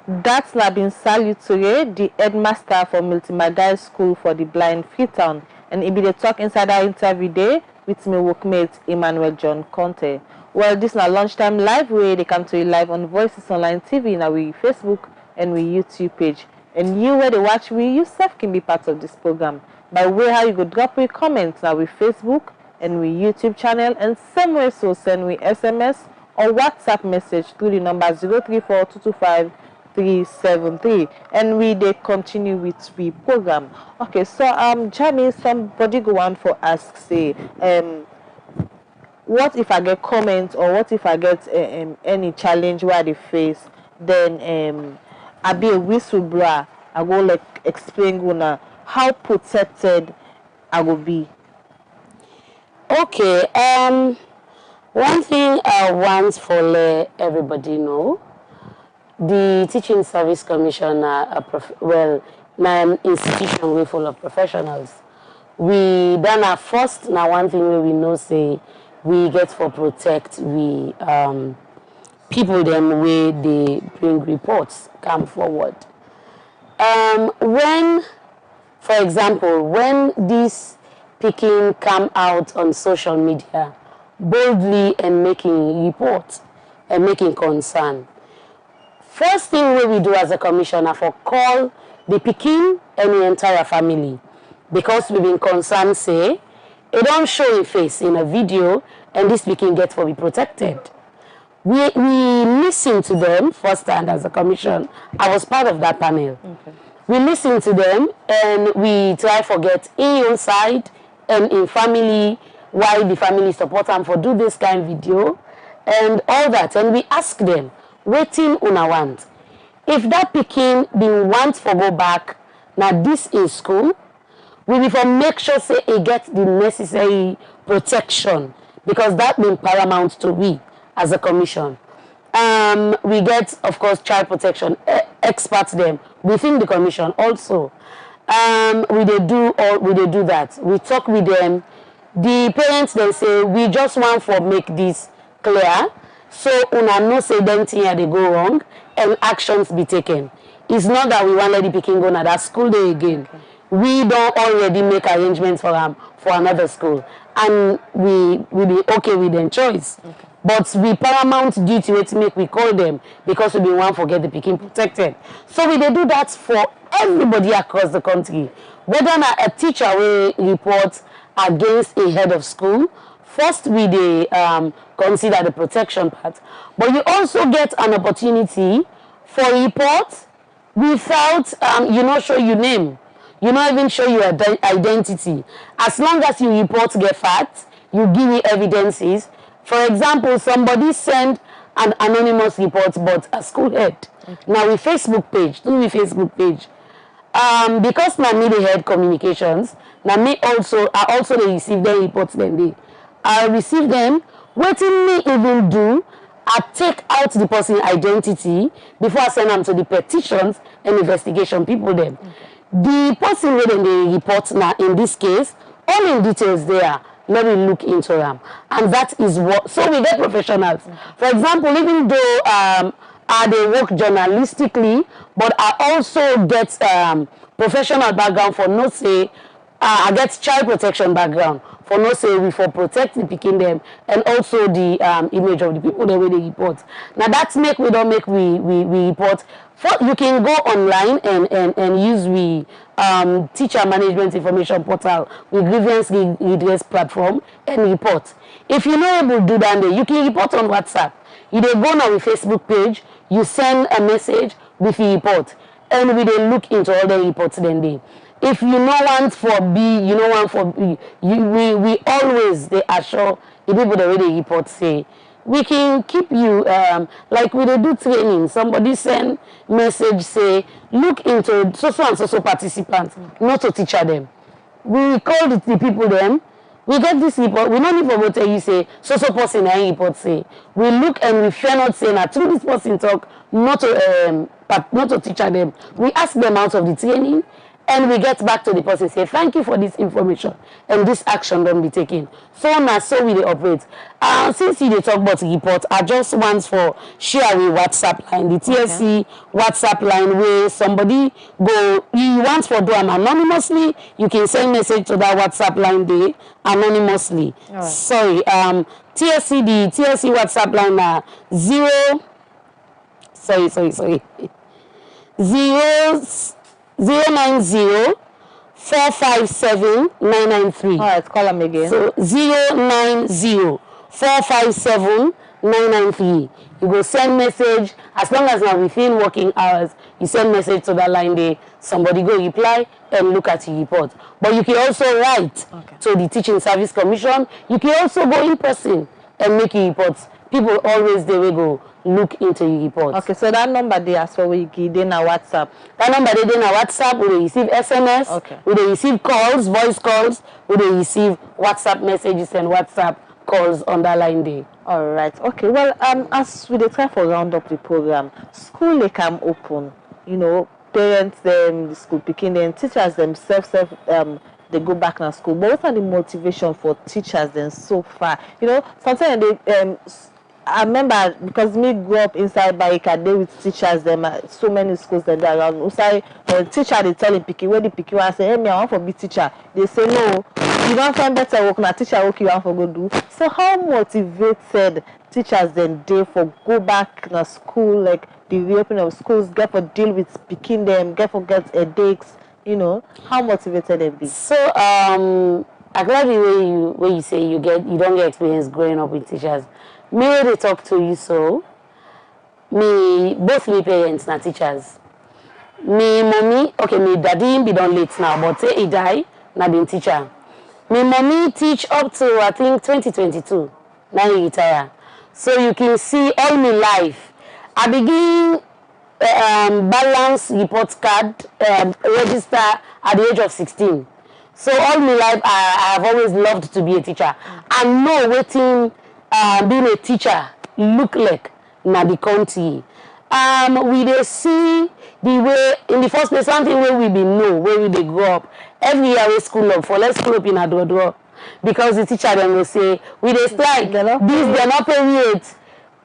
[SPEAKER 3] That's Labin Salutore, the headmaster for Multimagai School for the Blind Freetown. And he be the talk inside our interview day with my workmate Emmanuel John Conte. Well, this is a lunchtime live where they come to you live on Voices Online TV, now we Facebook and we YouTube page. And you where they watch we yourself can be part of this program. By way how you could drop your comments now with Facebook and we YouTube channel, and somewhere so send we SMS or WhatsApp message through the number 034-225-373, and they continue with the program. Okay, so Jamie, somebody go on for ask say what if I get comments or what if I get any challenge where they face, then I be a whistleblower I go like explain gonna how protected I will be.
[SPEAKER 2] Okay, one thing I want for let everybody know, the Teaching Service Commission institution we full of professionals. We done our first now one thing where we know say we get for protect we people them way they bring reports come forward. When, for example, when this picking come out on social media boldly and making reports and making concern, first thing we do as a commissioner for call the picking and the entire family, because we've been concerned say it don't show a face in a video and this picking gets for be protected. We listen to them firsthand as a commission. I was part of that panel. Okay. We listen to them and we try to get in your side and in family why the family support them for do this kind of video and all that. And we ask them, waiting una want. If that picking been want for go back, now this is school, we will for make sure say it gets the necessary protection, because that been paramount to we as a commission. We get, of course, child protection experts them within the commission also. We do that. We talk with them. The parents then say we just want for make this clear, so una no say them thing they go wrong and actions be taken. It's not that we want let the picking go now that school day again. Okay. We don't already make arrangements for them for another school, and we be okay with them choice. Okay. But we paramount duty to make we call them because we want to get the picking protected. So we do that for everybody across the country. Whether a teacher will report against a head of school, first we consider the protection part. But you also get an opportunity for report without you not show your name. You not even show your identity. As long as you report get facts, you give me evidences. For example, somebody send an anonymous report but a school head. Okay. Now we Facebook page, because now me the head communications, now me also I also they receive their reports then I receive them, waiting me even do, I take out the person identity before I send them to the petitions and investigation people them. Okay. The person where they report now in this case, all in details there. Let me look into them, and that is what. So we get professionals. For example, even though they work journalistically, but I also get professional background for no say. I get child protection background for no say we for protect the picking them, and also the image of the people the way they report. Now that's make we don't make we report. You can go online and use we teacher management information portal with grievance redress platform and report. If you're not able to do that, you can report on WhatsApp. You go on our Facebook page, you send a message with the report, and we then look into all the reports then they. If you no want for B, you no want for B, we always they assure the people the way they report say we can keep you like we do training. Somebody send message say look into so and so participants, not to teacher them. We call the people them. We get this report. We don't need to go tell you say so person I report say. We look and we fear not say that through this person talk not to teacher them. We ask them out of the training. And we get back to the person say, thank you for this information and this action don't be taken. So now, so we operate. Since you talk about report, I just want for share with WhatsApp line, the TSC WhatsApp line where somebody go, you want for do them anonymously, you can send message to that WhatsApp line there anonymously. Right. Sorry, the TSC WhatsApp line 090-457-993.
[SPEAKER 3] All right, call them again.
[SPEAKER 2] So 090-457-993. You go send message as long as now within working hours. You send message to that line there. Somebody go reply and look at your report. But you can also write to the Teaching Service Commission. You can also go in person and make your reports people always they will go look into your report.
[SPEAKER 3] Okay, so that number they ask for we give in our WhatsApp.
[SPEAKER 2] That number they in our WhatsApp, we receive SMS,
[SPEAKER 3] okay.
[SPEAKER 2] We receive calls, voice calls, we receive WhatsApp messages and WhatsApp calls on that line day.
[SPEAKER 3] All right. Okay. Well, as we try for round up the program, school they come open. You know, parents them, the school picking them, teachers themselves they go back to school. But what are the motivation for teachers then so far? You know, sometimes they I remember because me grew up inside Baika day with teachers them so many schools that are around. Usai teacher they tell him picky where the picky one say, hey me I want for be teacher. They say no, you don't find better work now teacher work you want for go do. So how motivated teachers then they for go back to school, like the reopening of schools, get for deal with picking them, get headaches, you know, how motivated they be?
[SPEAKER 2] So I glad the way you say you don't get experience growing up with teachers. Me they talk to you so both me parents na teachers. Me mommy, okay, me daddy be done late now, but say he die, na been teacher. Me mommy teach up to I think 2022. Now he retire. So you can see all my life. I begin balance report card register at the age of 16. So all my life I have always loved to be a teacher. I know waiting being a teacher look like na the country. We dey see the way in the first place something where we be know where we dey grow up. Every year we school up for let's school up in Adodro because the teacher then will say we dey strike. This they not pay rate.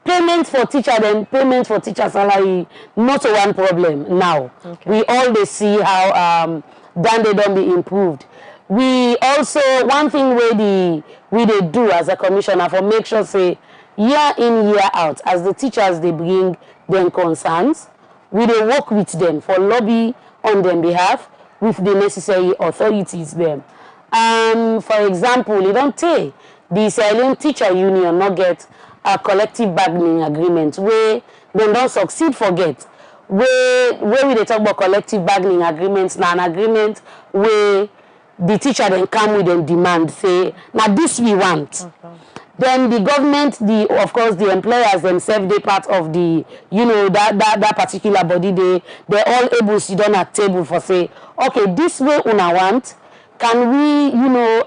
[SPEAKER 2] Payment for teacher then payment for teacher salary not one problem now. Okay. We all dey see how then they don't be improved. We also one thing we they do as a commissioner for make sure say year in year out as the teachers they bring them concerns, we they work with them for lobby on their behalf with the necessary authorities them. For example, you don't take the Silent Teacher Union not get a collective bargaining agreement where they don't succeed forget. Where we they talk about collective bargaining agreements now an agreement where the teacher then come with and demand say now this we want. Okay. Then the government, of course the employers themselves they part of the that particular body they're all able to sit down at table for say okay this way una want can we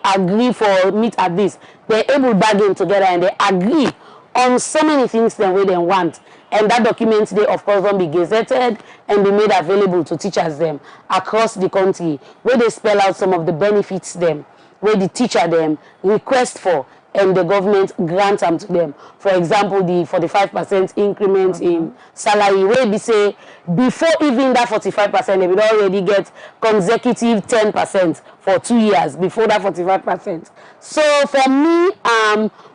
[SPEAKER 2] agree for meet at this. They're able to bargain together and they agree on so many things the way they want. And that document, they of course don't be gazetted and be made available to teachers them across the country, where they spell out some of the benefits them, where the teacher them request for, and the government grant them to them. For example, the 45% increment in salary, where we say before even that 45%, they will already get consecutive 10% for 2 years before that 45%. So for me,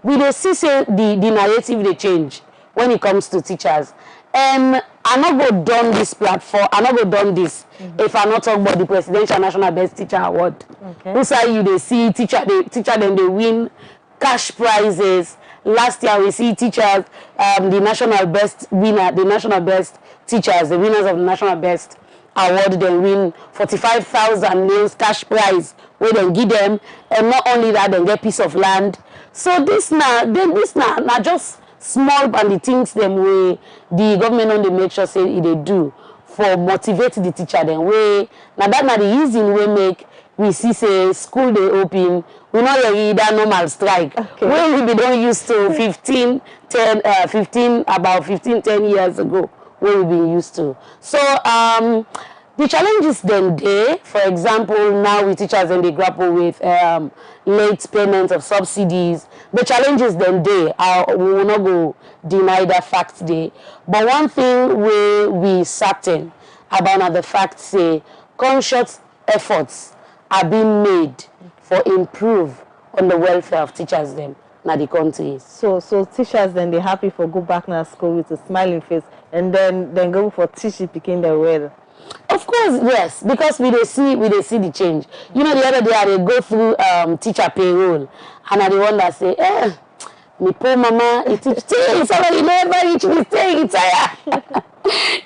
[SPEAKER 2] we dey see say the narrative they change when it comes to teachers. I not go done this platform, I not go done this if I not talk about the Presidential National Best Teacher Award. Okay. Who say you they see teacher then they win cash prizes. Last year we see teachers, the national best winner, the national best teachers, the winners of the national best award, then win 45,000 nails cash prize where they give them, and not only that, they get piece of land. So this now just small and the things them way the government only make sure say they do for motivate the teacher then way. Now that now the easy way make we see say school they open, we not really that normal strike. Okay. When we don't used to 10 years ago, where we been used to. So the challenges then they, for example, now we teachers and they grapple with late payment of subsidies. The challenges then they we will not go deny that fact they. But one thing we certain about the fact say conscious efforts are being made for improve on the welfare of teachers them na the country.
[SPEAKER 3] So teachers then they happy for go back to school with a smiling face and then go for teaching picking their well.
[SPEAKER 2] Of course, yes, because we they see the change. You know, the other day they go through teacher payroll, and I the one that say, me poor mama, it teach things already never reach me stay retire.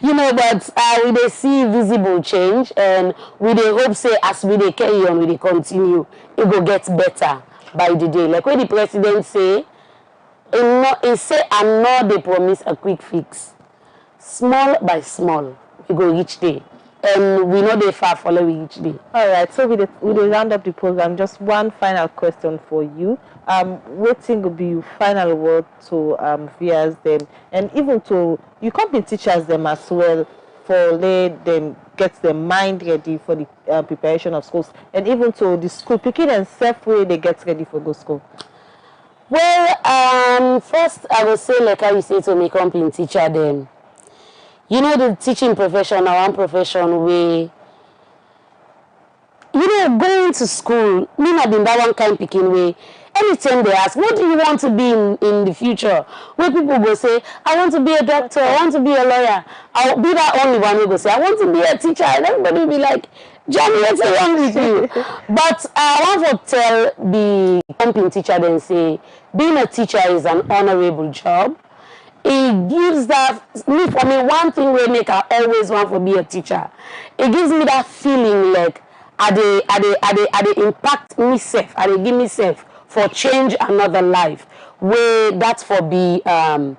[SPEAKER 2] You know, but we they see visible change, and we they hope say as we they carry on, we they continue, it go get better by the day. Like when the president say, It say I'm not they promise a quick fix. Small by small, we go each day. And we know they far follow each day.
[SPEAKER 3] All right, so we round up the program. Just one final question for you. What thing will be your final word to viewers them, and even to you company teachers them as well, for let them get their mind ready for the preparation of schools, and even to the school picking and self way they get ready for go school.
[SPEAKER 2] Well, first I will say, like how you say to me, company teacher them. You know, the teaching profession, our one profession, we, going to school, me not been that one kind picking way. Anytime they ask, what do you want to be in the future? Where people go say, I want to be a doctor, I want to be a lawyer. I'll be that only one who go say, I want to be a teacher. And everybody will be like, Johnny, what's wrong with you? But I want to tell the company teacher then say, being a teacher is an honorable job. It gives for me, one thing will make I always want to be a teacher. It gives me that feeling like, I they impact myself, I they give myself for change another life. Where that's for be, let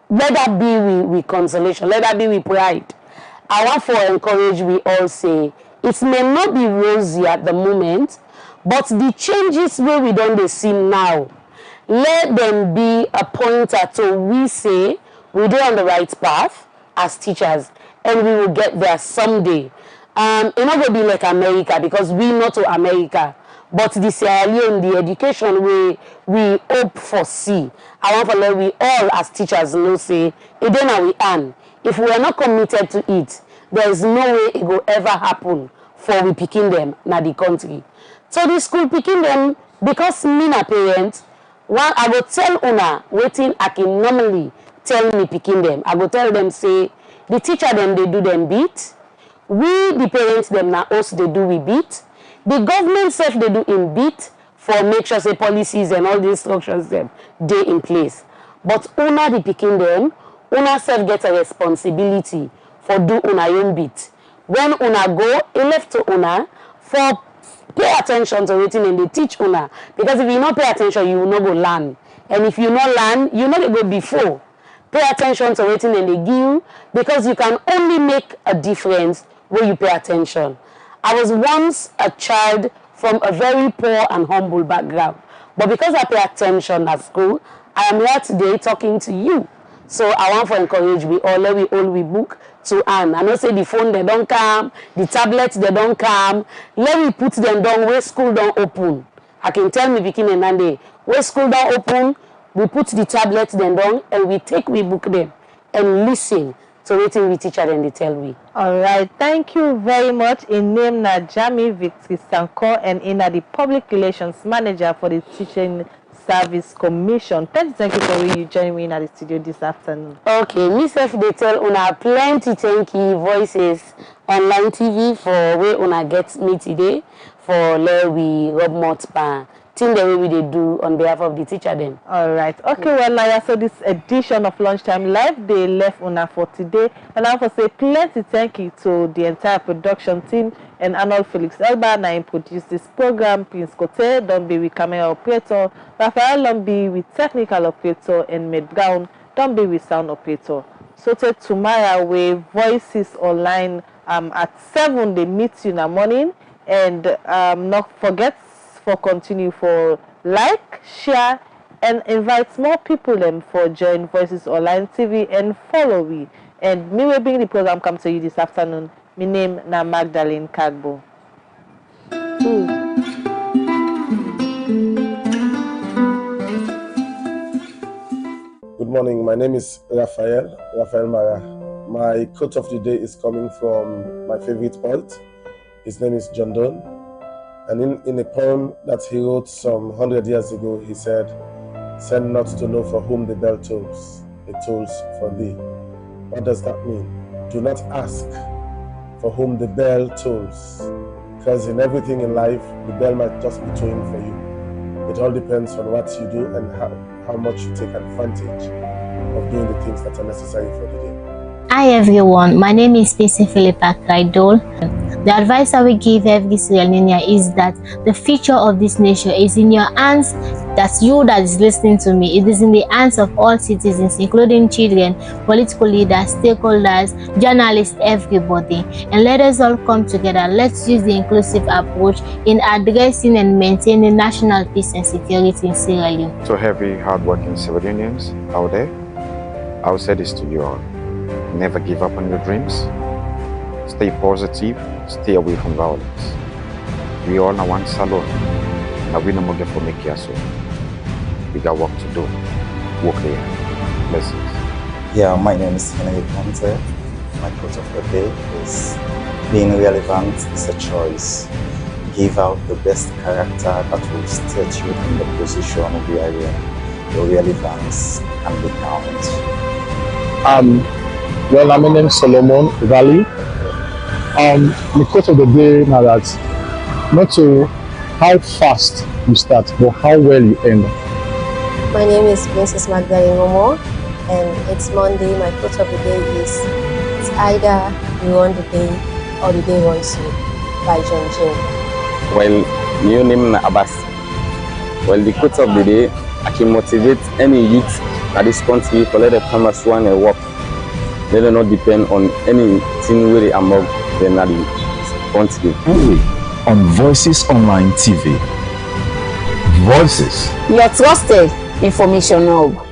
[SPEAKER 2] that be with consolation, let that be with pride. I want to encourage we all say, it may not be rosy at the moment, but the changes where we don't see now, let them be a pointer to we say we're on the right path as teachers, and we will get there someday. It not going to be like America, because we not to America, but the Sierra Leone, the education we hope for see. I want to let we all as teachers know say, it then we earn. If we are not committed to it, there is no way it will ever happen for we picking them na the country. So the school picking them, because me na parent, one, I go tell una waiting I can normally tell me picking them. I go tell them say the teacher them they do them beat. We the parents them na us they do we beat. The government self they do in beat for make sure say policies and all the instructions them they in place. But una the picking them, una self get a responsibility for do una own beat. When una go, it left to una for pay attention to everything and they teach una. Because if you not pay attention, you will not go learn. And if you not learn, you not go before. Pay attention to everything and they give you, because you can only make a difference when you pay attention. I was once a child from a very poor and humble background. But because I pay attention at school, I am here today talking to you. So I want to encourage we all, let we all we book to earn. I know say the phone they don't come, the tablets they don't come. Let me put them down where school don't open. I can tell me beginning and day where school don't open, we put the tablets them down and we book them and listen to waiting we teacher and they tell me.
[SPEAKER 3] All right, thank you very much. In name na Jami Victory Sanko and in the public relations manager for the Teaching Service Commission. Thank you for you joining me in the studio this afternoon.
[SPEAKER 2] Okay, myself they tell una plenty thank you voices online TV for where una get me today for let we rub mouth pan thing the way we they do on behalf of the teacher then.
[SPEAKER 3] All right. Okay, well now so this edition of Lunchtime Live they left una for today, and I want to say plenty thank you to the entire production team and Arnold Felix Elba and produced this program. Prince Kote don't be with camera operator, Raphael Lombi with technical operator, and Med Brown don't be with sound operator. So till tomorrow we voices online at 7 they meet you in the morning, and not forget for continue for like, share, and invite more people for join Voices Online TV and follow we. And me will bring the program come to you this afternoon. My name na Magdalene Kagbo.
[SPEAKER 5] Good morning, my name is Raphael Mara. My quote of the day is coming from my favorite poet. His name is John Donne. And in a poem that he wrote some 100 years ago, he said, "Send not to know for whom the bell tolls, it tolls for thee." What does that mean? Do not ask for whom the bell tolls, because in everything in life, the bell might just be tolling for you. It all depends on what you do and how much you take advantage of doing the things that are necessary for the day.
[SPEAKER 6] Hi everyone, my name is Pacey Philippa Kraidol. The advice I will give every Sierra Leonean is that the future of this nation is in your hands. That's you that is listening to me. It is in the hands of all citizens, including children, political leaders, stakeholders, journalists, everybody. And let us all come together. Let's use the inclusive approach in addressing and maintaining national peace and security in Sierra Leone.
[SPEAKER 7] To every hardworking civilians out there, I will say this to you all. Never give up on your dreams. Stay positive, stay away from violence. We all are one salon. Now we no more get for make so. We got work to do. Work there. Blessings.
[SPEAKER 8] Yeah, my name is Henry Conte. My quote of the day is being relevant is a choice. Give out the best character that will state you in the position where your relevance can be counted.
[SPEAKER 9] Well, my name is Solomon Valley. The quote of the day now that not to how fast you start, but how well you end.
[SPEAKER 10] My name is Princess Magdalene Momo, and it's Monday. My quote of the day is, it's either you run the day or the day runs you, by John Jane.
[SPEAKER 11] Well, my name is Abbas. Well, the quote of the day, I can motivate any youth at this country to let the farmers run and work. They do not depend on anything really among them at the country.
[SPEAKER 1] Only on Voices Online TV. Voices.
[SPEAKER 12] Your trusted information hub.